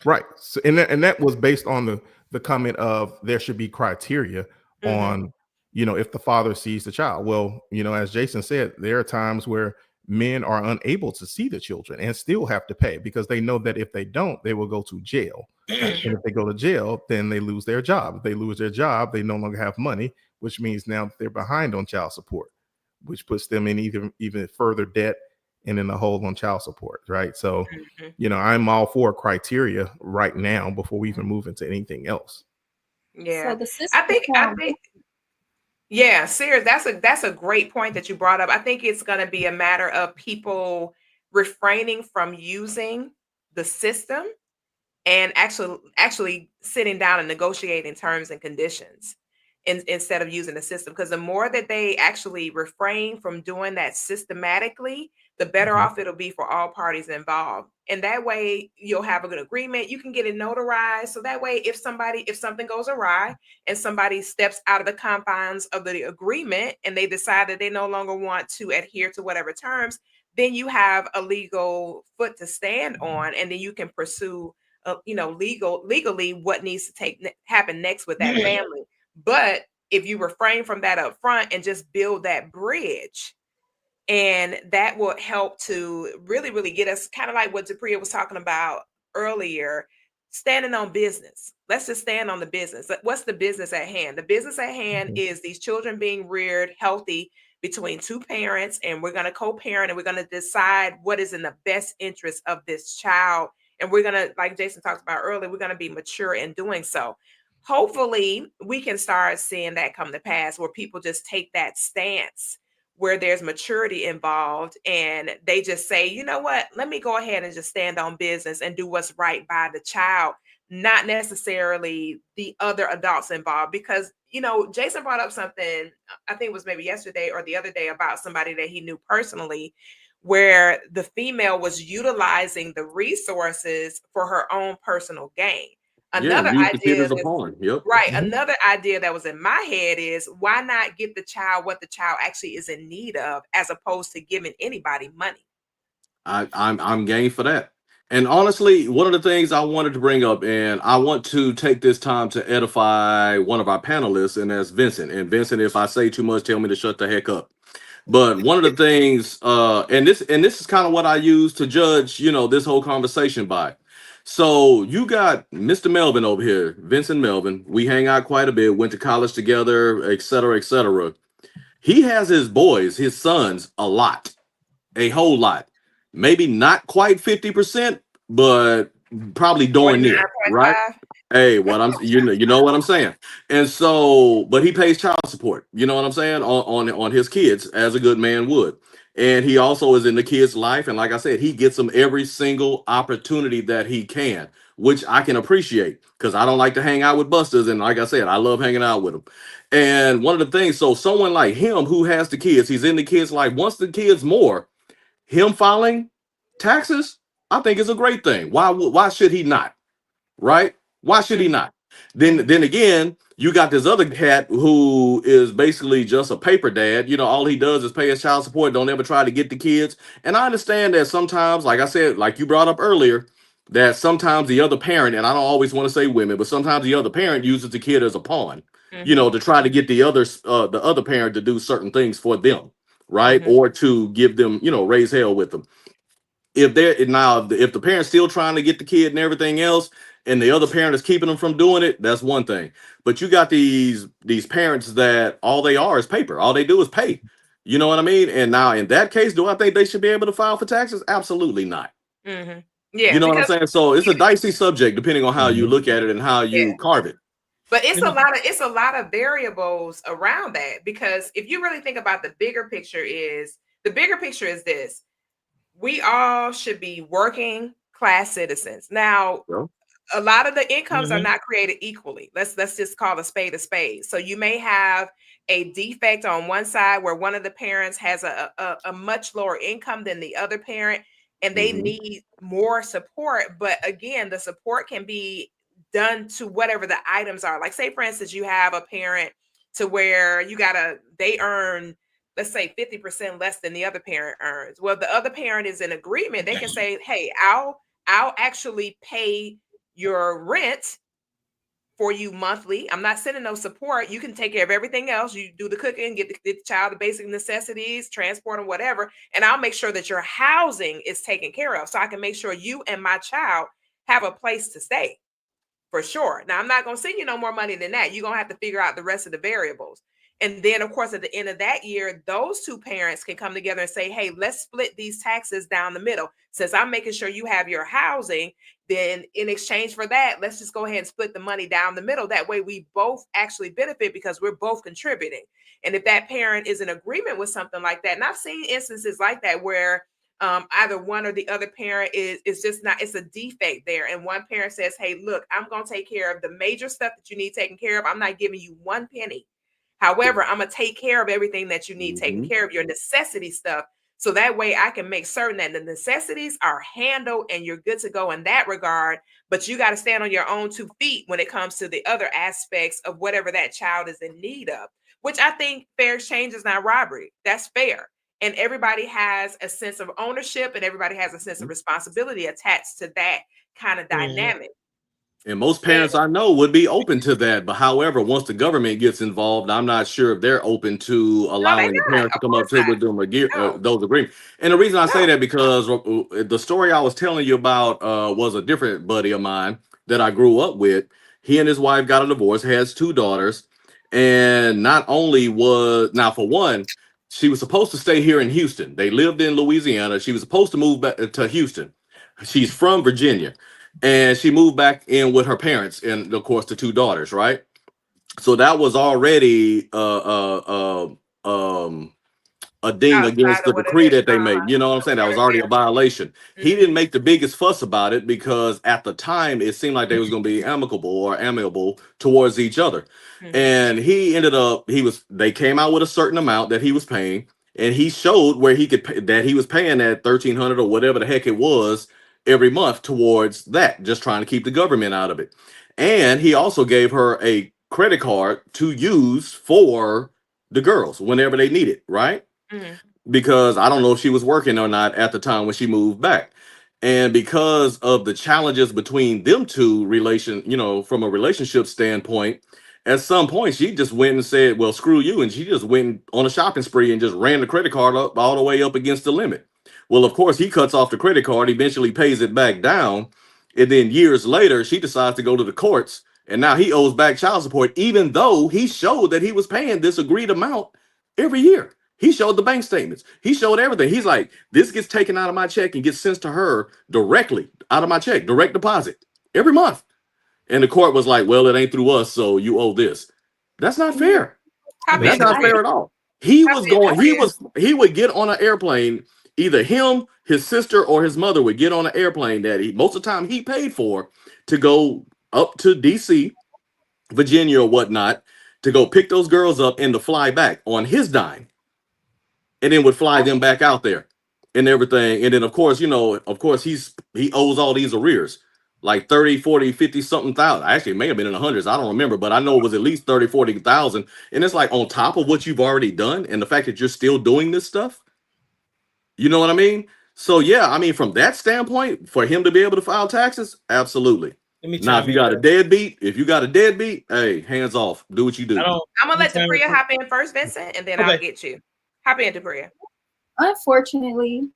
[SPEAKER 2] Right. So, and that was based on the comment of there should be criteria on, if the father sees the child. Well, as Jason said, there are times where men are unable to see the children and still have to pay because they know that if they don't, they will go to jail. And if they go to jail, then they lose their job. If they lose their job, they no longer have money, which means now they're behind on child support, which puts them in even further debt and in the hole on child support, right? So,
[SPEAKER 1] Mhm.
[SPEAKER 2] you know, I'm all for criteria right now before we even move into anything else.
[SPEAKER 1] Yeah.
[SPEAKER 4] So the
[SPEAKER 1] I
[SPEAKER 4] system
[SPEAKER 1] think I
[SPEAKER 4] sounds
[SPEAKER 1] think yeah, serious. That's a great point that you brought up. I think it's going to be a matter of people refraining from using the system and actually sitting down and negotiating terms and conditions instead of using the system, because the more that they actually refrain from doing that systematically, the better
[SPEAKER 2] Mhm.
[SPEAKER 1] off it'll be for all parties involved, and that way you'll have a good agreement. You can get it notarized, so that way if something goes awry and somebody steps out of the confines of the agreement and they decide that they no longer want to adhere to whatever terms, then you have a legal foot to stand on, and then you can pursue legally what needs to happen next with that family. But if you refrain from that up front and just build that bridge, and that will help to really, really get us kind of like what Depriya was talking about earlier, standing on business. Let's just stand on the business. What's the business at hand? The business at hand
[SPEAKER 2] Mhm.
[SPEAKER 1] is these children being reared healthy between two parents, and we're going to co-parent, and we're going to decide what is in the best interest of this child. And we're going to, like Jason talked about earlier, we're going to be mature in doing so. Hopefully, we can start seeing that come to pass where people just take that stance where there's maturity involved, and they just say, you know what, let me go ahead and just stand on business and do what's right by the child, not necessarily the other adults involved. Because, Jason brought up something, I think it was maybe yesterday or the other day, about somebody that he knew personally, where the female was utilizing the resources for her own personal gain.
[SPEAKER 3] Yeah,
[SPEAKER 1] Another
[SPEAKER 3] use the kid
[SPEAKER 1] idea
[SPEAKER 3] as a
[SPEAKER 1] that
[SPEAKER 3] pawn. Yep.
[SPEAKER 1] Right.
[SPEAKER 2] Mhm.
[SPEAKER 1] Another idea that was in my head is, why not give the child what the child actually is in need of, as opposed to giving anybody money?
[SPEAKER 3] I'm game for that. And honestly, one of the things I wanted to bring up, and I want to take this time to edify one of our panelists, and that's Vincent. And Vincent, if I say too much, tell me to shut the heck up. But one of the things, and this is kind of what I use to judge, this whole conversation by. So you got Mr. Melvin over here, Vincent Melvin. We hang out quite a bit, went to college together, et cetera, et cetera. He has his boys, his sons, a whole lot. Maybe not quite 50%, but probably darn near, right?
[SPEAKER 1] 49.5.
[SPEAKER 3] Hey, you know what I'm saying. And so, but he pays child support, you know what I'm saying, on his kids, as a good man would. And he also is in the kid's life. And like I said, he gets them every single opportunity that he can, which I can appreciate, because I don't like to hang out with busters. And like I said, I love hanging out with them. And one of the things, so someone like him who has the kids, he's in the kids' life, wants the kids more. Him filing taxes, I think, is a great thing. Why should he not? Right? Why should he not? Then again, you got this other cat who is basically just a paper dad. All he does is pay his child support, don't ever try to get the kids. And I understand that sometimes, like I said, like you brought up earlier, that sometimes the other parent, and I don't always want to say women, but sometimes the other parent uses the kid as a pawn,
[SPEAKER 1] Mm-hmm.
[SPEAKER 3] to try to get the other parent to do certain things for them, right?
[SPEAKER 1] Mm-hmm.
[SPEAKER 3] Or to give them, raise hell with them. If the parent's still trying to get the kid and everything else, and the other parent is keeping them from doing it, that's one thing. But you got these parents that all they are is paper. All they do is pay. You know what I mean? And now in that case, do I think they should be able to file for taxes? Absolutely not.
[SPEAKER 1] Mm-hmm.
[SPEAKER 3] You
[SPEAKER 1] Yeah,
[SPEAKER 3] know what I'm
[SPEAKER 1] because
[SPEAKER 3] saying? So it's a dicey subject depending on how you
[SPEAKER 2] Mhm.
[SPEAKER 3] look at it and how
[SPEAKER 1] yeah,
[SPEAKER 3] you carve it.
[SPEAKER 1] but it's a lot of variables around that, because if you really think about the bigger picture, is this: we all should be working class citizens. Now,
[SPEAKER 3] Well,
[SPEAKER 1] a lot of the incomes are
[SPEAKER 5] Mhm.
[SPEAKER 1] not created equally. Let's just call a spade a spade. So you may have a defect on one side where one of the parents has a much lower income than the other parent, and they
[SPEAKER 3] mhm,
[SPEAKER 1] need more support. But again, the support can be done to whatever the items are. Like, say for instance, you have a parent to where they earn, let's say, 50% less than the other parent earns. Well, the other parent is in agreement. They can say, hey, I'll actually pay your rent for you monthly. I'm not sending no support. You can take care of everything else. You do the cooking, get the child the basic necessities, transport, and whatever. And I'll make sure that your housing is taken care of, so I can make sure you and my child have a place to stay for sure. Now, I'm not going to send you no more money than that. You're going to have to figure out the rest of the variables. And then, of course, at the end of that year, those two parents can come together and say, hey, let's split these taxes down the middle. Since I'm making sure you have your housing, then in exchange for that, let's just go ahead and split the money down the middle. That way we both actually benefit because we're both contributing. And if that parent is in agreement with something like that, and I've seen instances like that where either one or the other parent is just not, it's a defect there. And one parent says, hey, look, I'm going to take care of the major stuff that you need taken care of. I'm not giving you one penny. However, I'm going to take care of everything that you need, taking care of your necessity stuff. So that way I can make certain that the necessities are handled and you're good to go in that regard. But you got to stand on your own 2 feet when it comes to the other aspects of whatever that child is in need of, which I think fair exchange is not robbery. That's fair. And everybody has a sense of ownership and everybody has a sense of responsibility attached to that kind of dynamic.
[SPEAKER 3] And most parents I know would be open to that. But however, once the government gets involved, I'm not sure if they're open to allowing the parents to come up to with them those agreements. And the reason I say that because the story I was telling you about was a different buddy of mine that I grew up with. He and his wife got a divorce, has 2 daughters. And not only was, now for one, she was supposed to stay here in Houston. They lived in Louisiana. She was supposed to move back to Houston. She's from Virginia. And she moved back in with her parents and, of course, the 2 daughters, right? So that was already a ding against the decree that they made. You know what I'm saying? That was already a violation. He didn't make the biggest fuss about it because at the time it seemed like they was going to be amiable towards each other. And he ended up, they came out with a certain amount that he was paying, and he showed where he could pay, that he was paying that $1,300 or whatever the heck it was every month towards that, just trying to keep the government out of it. And he also gave her a credit card to use for the girls whenever they need it, right? Because I don't know if she was working or not at the time when she moved back. And because of the challenges between them two from a relationship standpoint, at some point she just went and said, well, screw you. And she just went on a shopping spree and just ran the credit card up all the way up against the limit. Well, of course, he cuts off the credit card, eventually pays it back down. And then years later, she decides to go to the courts. And now he owes back child support, even though he showed that he was paying this agreed amount every year. He showed the bank statements. He showed everything. He's like, this gets taken out of my check and gets sent to her directly out of my check, direct deposit every month. And the court was like, well, it ain't through us, so you owe this. That's not fair. That's not fair at all. He would get on an airplane, either him, his sister, or his mother would get on an airplane that most of the time he paid for to go up to DC, Virginia or whatnot, to go pick those girls up and to fly back on his dime. And then would fly them back out there and everything. And then, of course, he owes all these arrears, like 30, 40, 50 something thousand. Actually, it may have been in the hundreds. I don't remember, but I know it was at least 30, 40,000. And it's like on top of what you've already done and the fact that you're still doing this stuff. You know what I mean? So, yeah, I mean, from that standpoint, for him to be able to file taxes, absolutely. Now, if you got a deadbeat, hey, hands off. Do what you do.
[SPEAKER 1] I'm going to let Debria hop in first, Vincent, and then I'll get you. Hop in, Debria.
[SPEAKER 4] Unfortunately,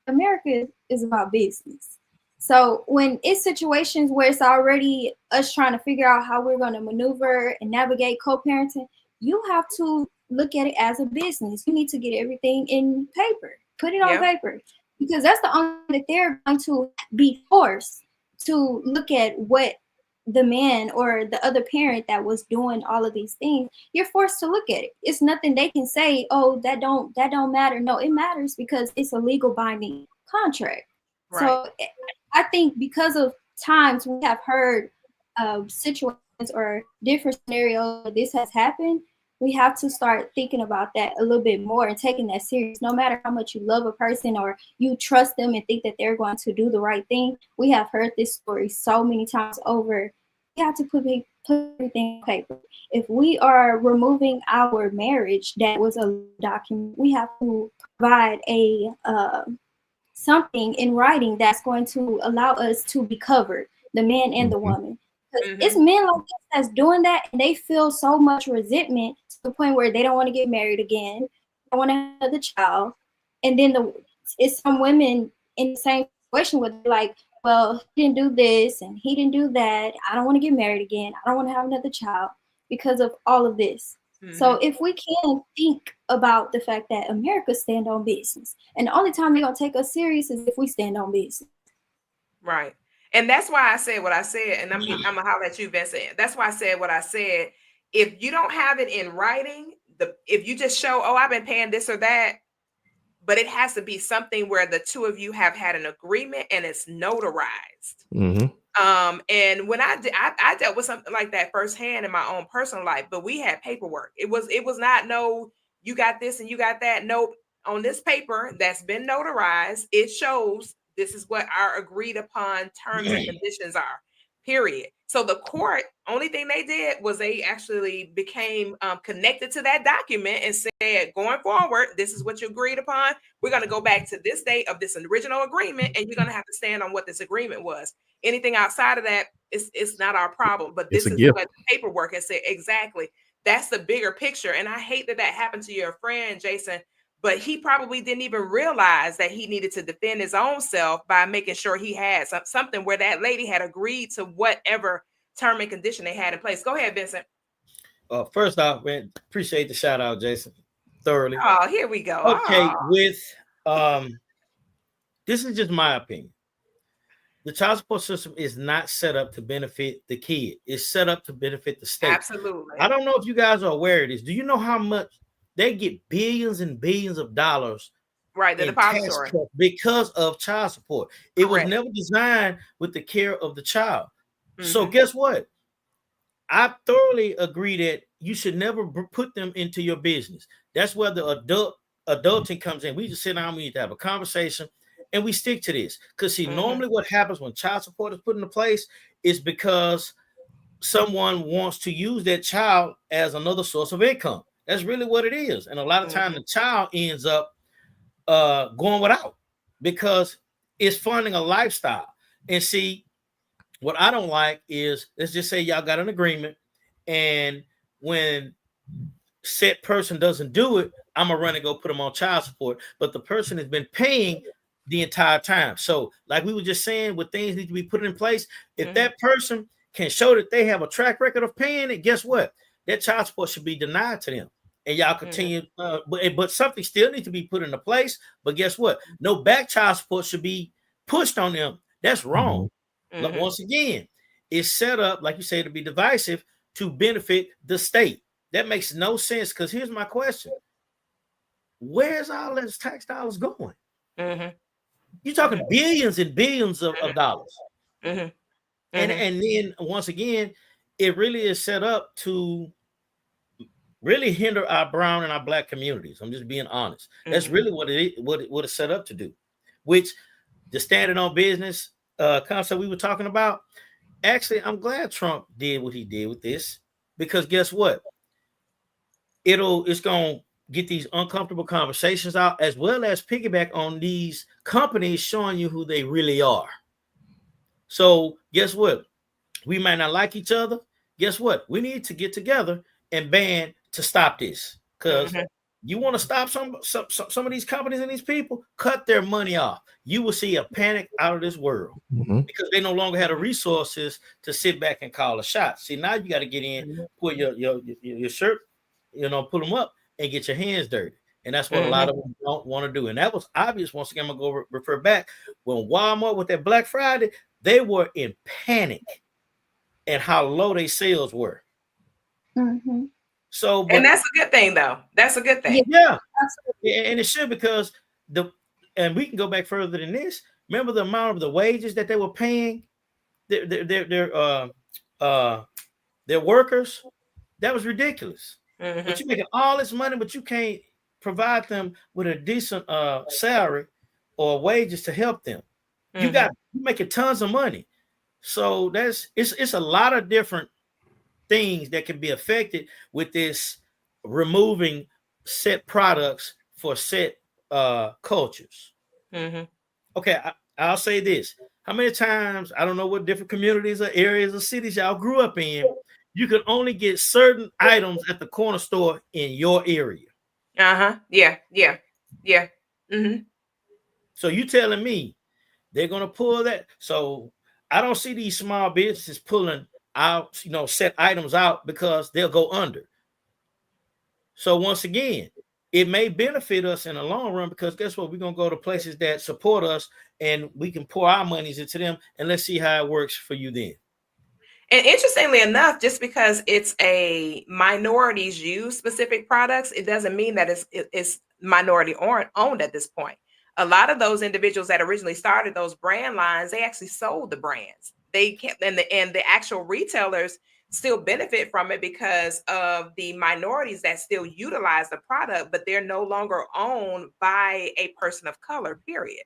[SPEAKER 4] America is about business. So when it's situations where it's already us trying to figure out how we're going to maneuver and navigate co-parenting, you have to look at it as a business. You need to get everything in paper, put it on paper, because that's the only thing that they're going to be forced to look at what the man or the other parent that was doing all of these things. You're forced to look at it. It's nothing they can say, oh, that don't matter. No, it matters because it's a legal binding contract. Right. So I think because of times we have heard situations or different scenarios where this has happened, we have to start thinking about that a little bit more and taking that serious. No matter how much you love a person or you trust them and think that they're going to do the right thing, we have heard this story so many times over. We have to put everything on paper. If we are removing our marriage that was a document, we have to provide a something in writing that's going to allow us to be covered, the man and the woman. It's men like this that's doing that, and they feel so much resentment to the point where they don't want to get married again, they want to have another child, and then it's some women in the same situation where they're like, well, he didn't do this and he didn't do that. I don't want to get married again. I don't want to have another child because of all of this. So if we can think about the fact that America stand on business, and the only time they're gonna take us serious is if we stand on business.
[SPEAKER 1] Right. And that's why I said what I said, and I'm gonna holler at you, Vincent. That's why I said what I said. If you don't have it in writing, if you just show, oh, I've been paying this or that, but it has to be something where the two of you have had an agreement and it's notarized. And when I dealt with something like that firsthand in my own personal life, but we had paperwork. It was not no, you got this and you got that. Nope. On this paper that's been notarized, it shows this is what our agreed upon terms and conditions are. Period. So the court, only thing they did was they actually became connected to that document and said, going forward, this is what you agreed upon. We're going to go back to this date of this original agreement, and you're going to have to stand on what this agreement was. Anything outside of that, it's not our problem. But this is what the paperwork has said. Exactly. That's the bigger picture. And I hate that happened to your friend, Jason. But he probably didn't even realize that he needed to defend his own self by making sure he had something where that lady had agreed to whatever term and condition they had in place. Go ahead, Vincent.
[SPEAKER 5] First off, man, appreciate the shout out, Jason. Thoroughly.
[SPEAKER 1] Oh, here we go.
[SPEAKER 5] Okay, with this is just my opinion. The child support system is not set up to benefit the kid. It's set up to benefit the state.
[SPEAKER 1] Absolutely.
[SPEAKER 5] I don't know if you guys are aware of this. Do you know how much they get billions and billions of dollars
[SPEAKER 1] right, the depository,
[SPEAKER 5] because of child support? It was never designed with the care of the child. So guess what? I thoroughly agree that you should never put them into your business. That's where the adulting comes in. We just sit down, we need to have a conversation, and we stick to this. Because see, normally what happens when child support is put into place is because someone wants to use that child as another source of income. That's really what it is. And a lot of times the child ends up going without because it's funding a lifestyle. And see, what I don't like is, let's just say y'all got an agreement, and when said person doesn't do it, I'm gonna run and go put them on child support. But the person has been paying the entire time. So, like we were just saying, what things need to be put in place. If that person can show that they have a track record of paying it, guess what? That child support should be denied to them. And y'all continue, but something still needs to be put into place. But guess what? No back child support should be pushed on them. That's wrong. Look, once again, it's set up, like you say, to be divisive to benefit the state. That makes no sense, because here's my question. Where's all those tax dollars going? You're talking billions and billions of dollars. And then, once again, it really is set up to really hinder our brown and our black communities. I'm just being honest. That's really what it's set up to do. Which, the standing on business concept we were talking about, actually, I'm glad Trump did what he did with this, because guess what? It's going to get these uncomfortable conversations out, as well as piggyback on these companies showing you who they really are. So guess what? We might not like each other. Guess what? We need to get together and band to stop this, because you want to stop some of these companies and these people, cut their money off. You will see a panic out of this world, because they no longer have the resources to sit back and call a shot. See, now you got to get in, put your shirt, pull them up and get your hands dirty. And that's what a lot of them don't want to do. And that was obvious. Once again, I'm going to go refer back. When Walmart with that Black Friday, they were in panic at how low their sales were. So,
[SPEAKER 1] and that's a good thing, though. That's a good thing.
[SPEAKER 5] Yeah, absolutely. And it should, because and we can go back further than this. Remember the amount of the wages that they were paying their workers? That was ridiculous. But you're making all this money, but you can't provide them with a decent salary or wages to help them. You're making tons of money. So it's a lot of different things that can be affected with this removing set products for set cultures. Okay, I'll say this. How many times, I don't know what different communities or areas or cities y'all grew up in, you can only get certain items at the corner store in your area.
[SPEAKER 1] Yeah.
[SPEAKER 5] So you telling me they're going to pull that? So I don't see these small businesses pulling out, set items out, because they'll go under. So once again, it may benefit us in the long run, because guess what? We're going to go to places that support us and we can pour our monies into them, and let's see how it works for you then.
[SPEAKER 1] And interestingly enough, just because it's a minorities use specific products, it doesn't mean that it's minority owned at this point. A lot of those individuals that originally started those brand lines, they actually sold the brands. They kept, and the actual retailers still benefit from it because of the minorities that still utilize the product, but they're no longer owned by a person of color, period.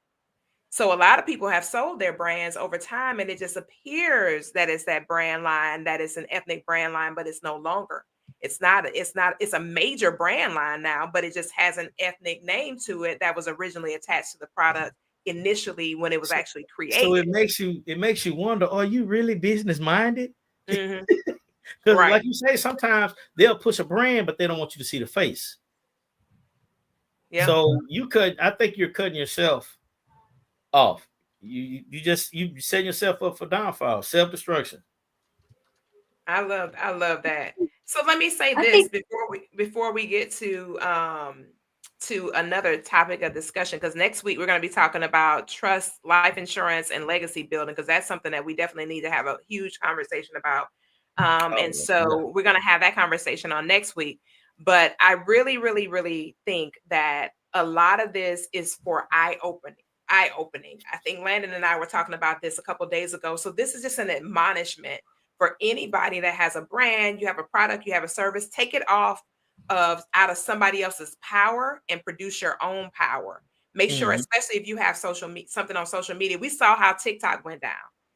[SPEAKER 1] So a lot of people have sold their brands over time, and it just appears that it's that brand line, that it's an ethnic brand line, but it's no longer. It's not, it's a major brand line now, but it just has an ethnic name to it that was originally attached to the product initially when it was actually created.
[SPEAKER 5] So it makes you wonder, are you really business minded?
[SPEAKER 1] Mhm.
[SPEAKER 5] Because
[SPEAKER 1] Right.
[SPEAKER 5] like you say, sometimes they'll push a brand, but they don't want you to see the face.
[SPEAKER 1] Yeah.
[SPEAKER 5] So I think you're cutting yourself off. You set yourself up for downfall, self-destruction.
[SPEAKER 1] I love that. So let me say
[SPEAKER 4] I
[SPEAKER 1] this
[SPEAKER 4] think
[SPEAKER 1] before we get to another topic of discussion, because next week we're going to be talking about trust, life insurance, and legacy building, because that's something that we definitely need to have a huge conversation about. And so we're going to have that conversation on next week. But I really, really, really think that a lot of this is for eye-opening. I think Landon and I were talking about this a couple of days ago. So this is just an admonishment for anybody that has a brand, you have a product, you have a service, take it off out of somebody else's power and produce your own power. Make sure, especially if you have something on social media. We saw how TikTok went down.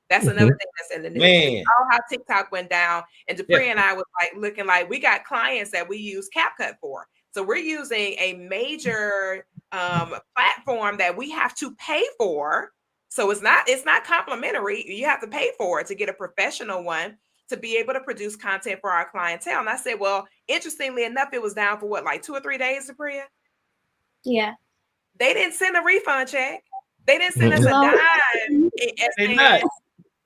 [SPEAKER 1] That's another thing that's in the news. We saw how TikTok went down, and Dupree and I was like looking like we got clients that we use CapCut for. So we're using a major platform that we have to pay for. So it's not complimentary. You have to pay for it to get a professional one to be able to produce content for our clientele. And I said, well, interestingly enough, it was down for what, like 2 or 3 days, Supriya?
[SPEAKER 4] Yeah.
[SPEAKER 1] They didn't send a refund check. They didn't send us a dime.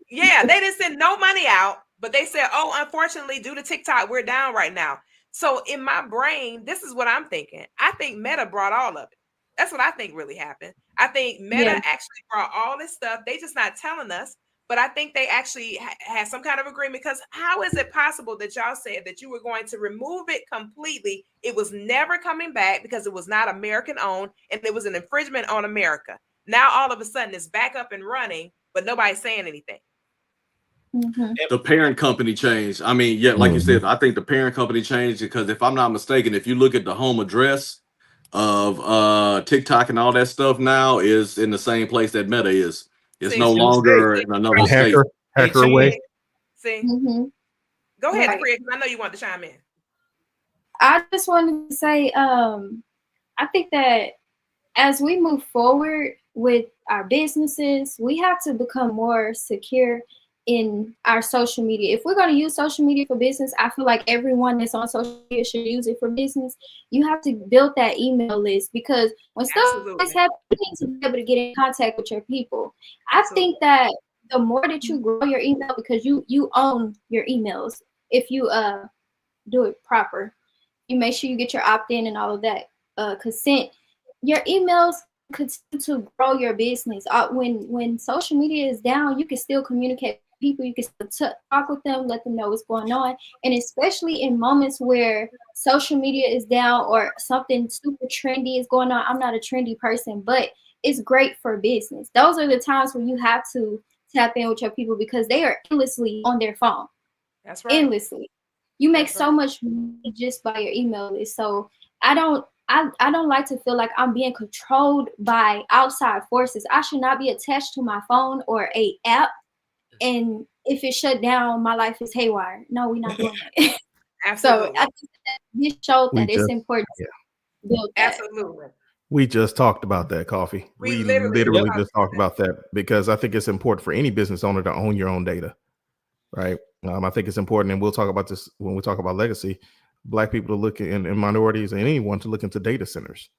[SPEAKER 1] Yeah, they didn't send no money out, but they said, oh, unfortunately, due to TikTok, we're down right now. So in my brain, this is what I'm thinking. I think Meta brought all of it. That's what I think really happened. I think Meta actually brought all this stuff. They just not telling us, but I think they actually had some kind of agreement, because how is it possible that y'all said that you were going to remove it completely? It was never coming back because it was not American owned and it was an infringement on America. Now, all of a sudden it's back up and running, but nobody's saying anything.
[SPEAKER 3] The parent company changed. I mean, yeah, like you said, I think the parent company changed because if I'm not mistaken, if you look at the home address of TikTok and all that stuff now is in the same place that Meta is. It's no longer in another state.
[SPEAKER 2] Hacker away.
[SPEAKER 1] See? Go ahead, Priya, because I know you want to chime in.
[SPEAKER 4] I just wanted to say, I think that as we move forward with our businesses, we have to become more secure in our social media. If we're going to use social media for business, I feel like everyone that's on social media should use it for business. You have to build that email list, because when stuff is happening, you need to be able to get in contact with your people. I think that the more that you grow your email, because you own your emails, if you do it proper, you make sure you get your opt-in and all of that consent. Your emails continue to grow your business. When social media is down, you can still communicate with people. You can still talk with them, let them know what's going on. And especially in moments where social media is down or something super trendy is going on. I'm not a trendy person, but it's great for business. Those are the times where you have to tap in with your people, because they are endlessly on their phone.
[SPEAKER 1] That's right.
[SPEAKER 4] Endlessly. You make so much money just by your email list. So I don't like to feel like I'm being controlled by outside forces. I should not be attached to my phone or a app, and if it shut down, my life is haywire. No, we're not doing that.
[SPEAKER 1] Absolutely.
[SPEAKER 4] So I think that this showed that it's important to build that.
[SPEAKER 1] Absolutely.
[SPEAKER 2] We just talked about that, Koffe. We literally just talked about that, because I think it's important for any business owner to own your own data, right? I think it's important, and we'll talk about this when we talk about legacy. Black people to look in minorities and anyone to look into data centers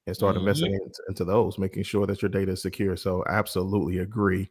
[SPEAKER 2] and start investing into those, making sure that your data is secure. So absolutely agree.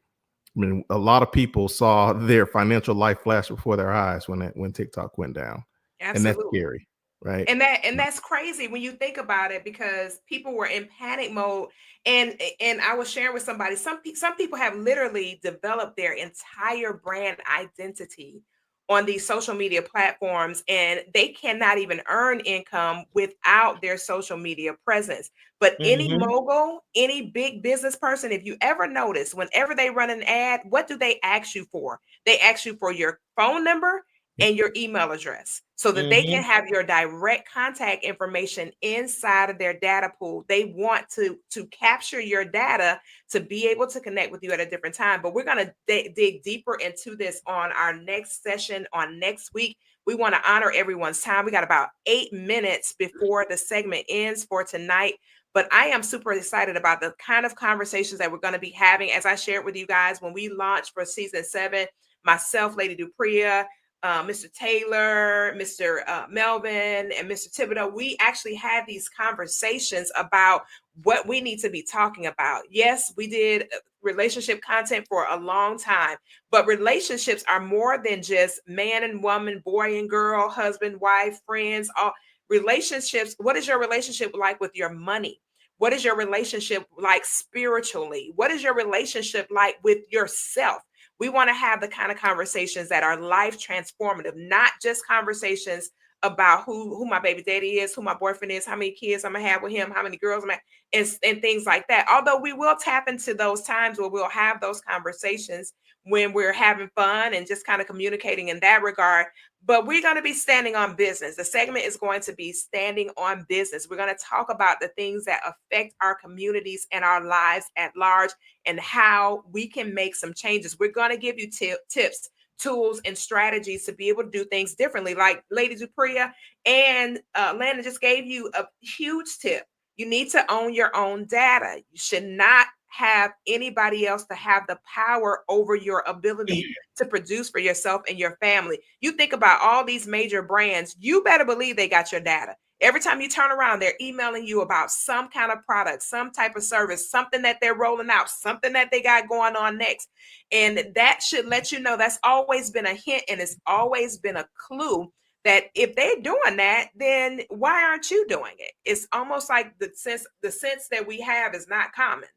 [SPEAKER 2] I mean, a lot of people saw their financial life flash before their eyes when TikTok went down. Absolutely. And that's scary. Right.
[SPEAKER 1] And that's crazy when you think about it, because people were in panic mode. And I was sharing with somebody, some people have literally developed their entire brand identity on these social media platforms, and they cannot even earn income without their social media presence. But any
[SPEAKER 5] Mm-hmm.
[SPEAKER 1] mogul, any big business person, if you ever notice, whenever they run an ad, what do they ask you for? They ask you for your phone number and your email address, so that they can
[SPEAKER 5] Mm-hmm.
[SPEAKER 1] have your direct contact information inside of their data pool. They want to capture your data to be able to connect with you at a different time. But we're going to dig deeper into this on our next session on next week. We want to honor everyone's time. We got about 8 minutes before the segment ends for tonight. But I am super excited about the kind of conversations that we're going to be having. As I shared with you guys when we launched for season 7, myself, Lady Dupria, Mr. Taylor, Mr. Melvin, and Mr. Thibodeau, we actually had these conversations about what we need to be talking about. Yes, we did relationship content for a long time, but relationships are more than just man and woman, boy and girl, husband, wife, friends, all relationships. What is your relationship like with your money? What is your relationship like spiritually? What is your relationship like with yourself? We want to have the kind of conversations that are life transformative, not just conversations about who my baby daddy is, who my boyfriend is, how many kids I'm gonna have with him, how many girls I'm gonna, and things like that. Although we will tap into those times where we'll have those conversations when we're having fun and just kind of communicating in that regard. But we're going to be standing on business. The segment is going to be standing on business. We're going to talk about the things that affect our communities and our lives at large, and how we can make some changes. We're going to give you tips, tools, and strategies to be able to do things differently. Like Lady Dupria and Landon just gave you a huge tip. You need to own your own data. You should not have anybody else to have the power over your ability to produce for yourself and your family. You think about all these major brands, you better believe they got your data. Every time you turn around, they're emailing you about some kind of product, some type of service, something that they're rolling out, something that they got going on next. And that should let you know that's always been a hint, and it's always been a clue that if they're doing that, then why aren't you doing it? It's almost like the sense that we have is not common.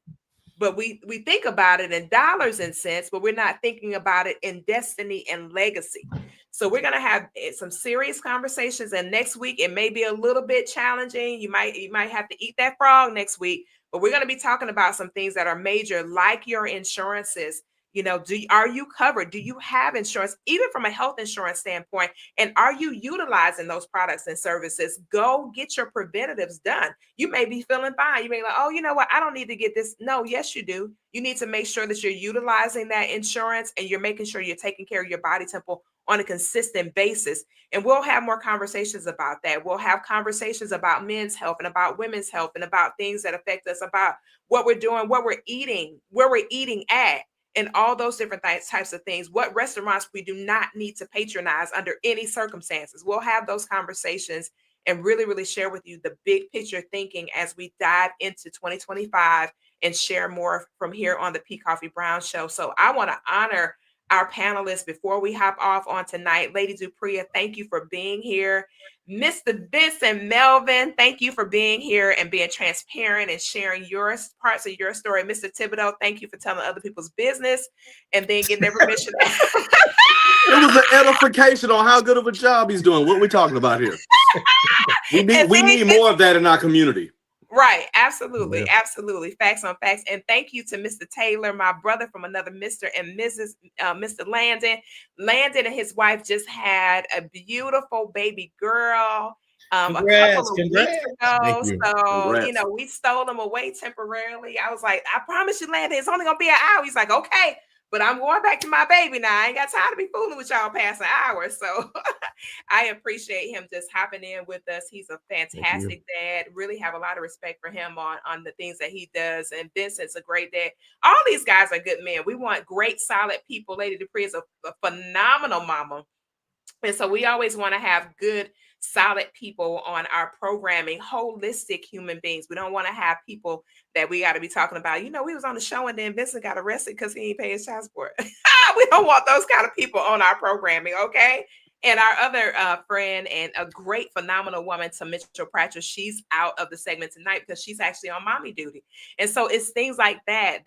[SPEAKER 1] But we think about it in dollars and cents, but we're not thinking about it in destiny and legacy. So we're going to have some serious conversations, and next week it may be a little bit challenging. You might have to eat that frog next week, but we're going to be talking about some things that are major, like your insurances. Are you covered? Do you have insurance, even from a health insurance standpoint? And are you utilizing those products and services? Go get your preventatives done. You may be feeling fine. You may be like, oh, you know what? I don't need to get this. No, yes, you do. You need to make sure that you're utilizing that insurance, and you're making sure you're taking care of your body temple on a consistent basis. And we'll have more conversations about that. We'll have conversations about men's health and about women's health and about things that affect us, about what we're doing, what we're eating, where we're eating at, and all those different types of things. What restaurants we do not need to patronize under any circumstances. We'll have those conversations and really, really share with you the big picture thinking as we dive into 2025 and share more from here on the P. Koffe Brown Show. So I want to honor our panelists before we hop off on tonight. Lady Dupria, thank you for being here. Mr. Vincent Melvin, thank you for being here and being transparent and sharing your parts of your story. Mr. Thibodeau, thank you for telling other people's business and then getting their permission.
[SPEAKER 3] It was an edification on how good of a job he's doing. What are we talking about here? We need more of that in our community.
[SPEAKER 1] Right. Absolutely.
[SPEAKER 2] Yeah.
[SPEAKER 1] Absolutely. Facts on facts. And thank you to Mr. Taylor, my brother from another Mr. and Mrs. Mr. Landon. Landon and his wife just had a beautiful baby girl a couple of weeks ago.
[SPEAKER 2] Thank you.
[SPEAKER 1] So,
[SPEAKER 3] Congrats.
[SPEAKER 1] we stole him away temporarily. I was like, I promise you, Landon, it's only going to be an hour. He's like, okay. But I'm going back to my baby now. I ain't got time to be fooling with y'all past an hour. So I appreciate him just hopping in with us. He's a fantastic dad. Really have a lot of respect for him on the things that he does. And Vincent's a great dad. All these guys are good men. We want great, solid people. Lady Dupria is a phenomenal mama. And so we always want to have good, solid people on our programming, holistic human beings. We don't want to have people that we got to be talking about. We was on the show and then Vincent got arrested because he ain't paying his child support. We don't want those kind of people on our programming, okay? And our other friend and a great, phenomenal woman, to Mitchell Pratchett, she's out of the segment tonight because she's actually on mommy duty. And so it's things like that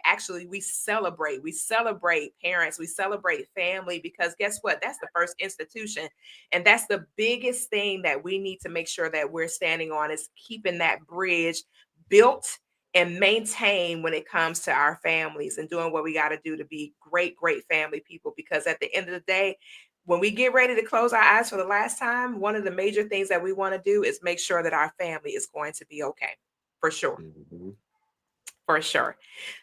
[SPEAKER 1] actually we celebrate. We celebrate parents. We celebrate family, because guess what? That's the first institution. And that's the biggest thing that we need to make sure that we're standing on, is keeping that bridge built and maintain when it comes to our families, and doing what we got to do to be great, great family people. Because at the end of the day, when we get ready to close our eyes for the last time, one of the major things that we want to do is make sure that our family is going to be okay. For sure. For sure.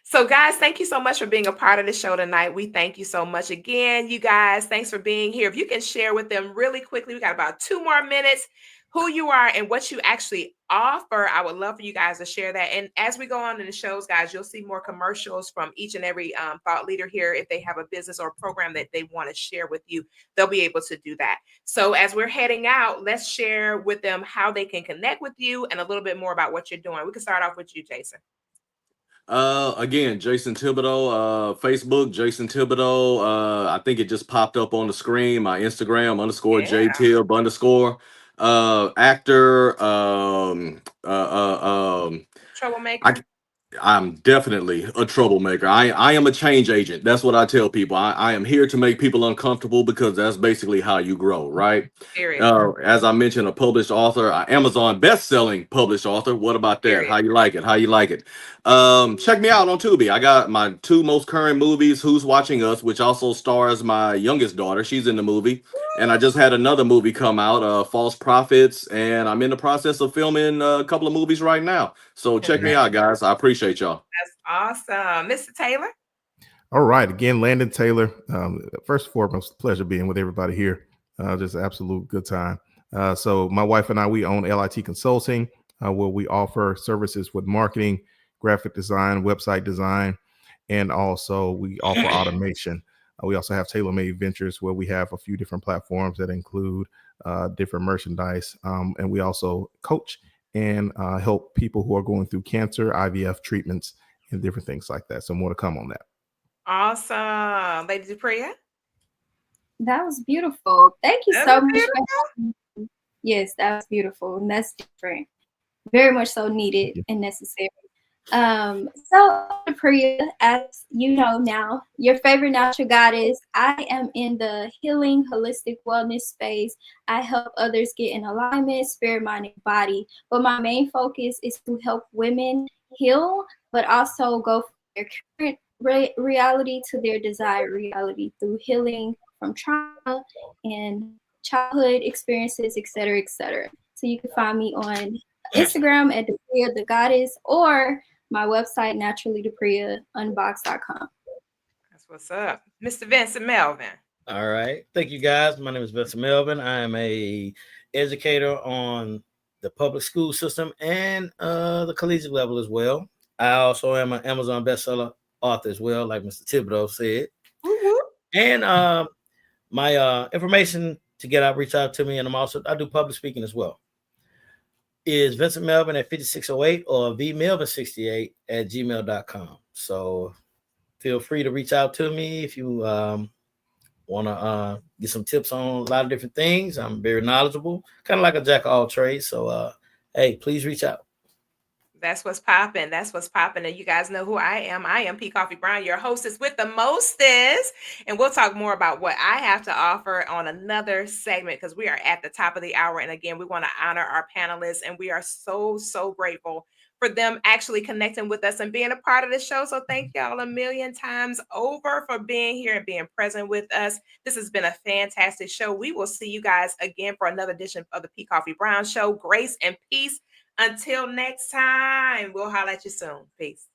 [SPEAKER 1] So, guys, thank you so much for being a part of the show tonight. We thank you so much again. You guys, thanks for being here. If you can share with them really quickly, we got about 2 more minutes, who you are and what you actually offer. I would love for you guys to share that. And as we go on in the shows, guys, you'll see more commercials from each and every thought leader here. If they have a business or a program that they want to share with you, they'll be able to do that. So as we're heading out, let's share with them how they can connect with you and a little bit more about what you're doing. We can start off with you, Jason.
[SPEAKER 3] Again, Jason Thibodeau, Facebook, Jason Thibodeau. I think it just popped up on the screen. My Instagram _JTib actor.
[SPEAKER 1] Troublemaker.
[SPEAKER 3] I'm definitely a troublemaker. I am a change agent. That's what I tell people. I am here to make people uncomfortable, because that's basically how you grow, right? As I mentioned, a published author, Amazon best-selling published author. What about that? How you like it? How you like it? Check me out on Tubi. I got my 2 most current movies, Who's Watching Us, which also stars my youngest daughter. She's in the movie. And I just had another movie come out, False Prophets, and I'm in the process of filming a couple of movies right now. So check me out, guys. I appreciate y'all.
[SPEAKER 1] That's awesome. Mr. Taylor?
[SPEAKER 2] All right. Again, Landon Taylor. First and foremost, pleasure being with everybody here. Just absolute good time. So my wife and I, we own LIT Consulting, where we offer services with marketing, graphic design, website design, and also we offer automation. We also have TaylorMade Ventures, where we have a few different platforms that include different merchandise. And we also coach and help people who are going through cancer, IVF treatments, and different things like that. So more to come on that.
[SPEAKER 1] Awesome. Lady Dupriya?
[SPEAKER 4] That was beautiful. Thank you so much. Yes, that was beautiful. And that's different. Very much so needed and necessary. So Dupriya, as you know now, your favorite natural goddess, I am in the healing holistic wellness space. I help others get in alignment, spirit, mind, and body. But my main focus is to help women heal, but also go from their current reality to their desired reality through healing from trauma and childhood experiences, etc., etc. So you can find me on Instagram at Dupriya the Goddess, or my website, naturallydupriyaunbox.com.
[SPEAKER 1] That's what's up. Mr. Vincent Melvin.
[SPEAKER 5] All right. Thank you, guys. My name is Vincent Melvin. I am a educator on the public school system and the collegiate level as well. I also am an Amazon bestseller author as well, like Mr. Thibodeau said. And my information to get out, reach out to me, and I do public speaking as well, is Vincent Melvin at 5608 or vmelvin68 at gmail.com. So feel free to reach out to me if you want to get some tips on a lot of different things. I'm very knowledgeable, kind of like a jack of all trades. So, hey, please reach out.
[SPEAKER 1] That's what's popping. That's what's popping. And you guys know who I am. I am P. Koffe Brown, your hostess with the mostest. And we'll talk more about what I have to offer on another segment, because we are at the top of the hour. And again, we want to honor our panelists. And we are so, so grateful for them actually connecting with us and being a part of the show. So thank y'all a million times over for being here and being present with us. This has been a fantastic show. We will see you guys again for another edition of the P. Koffe Brown Show. Grace and peace. Until next time, we'll holler at you soon. Peace.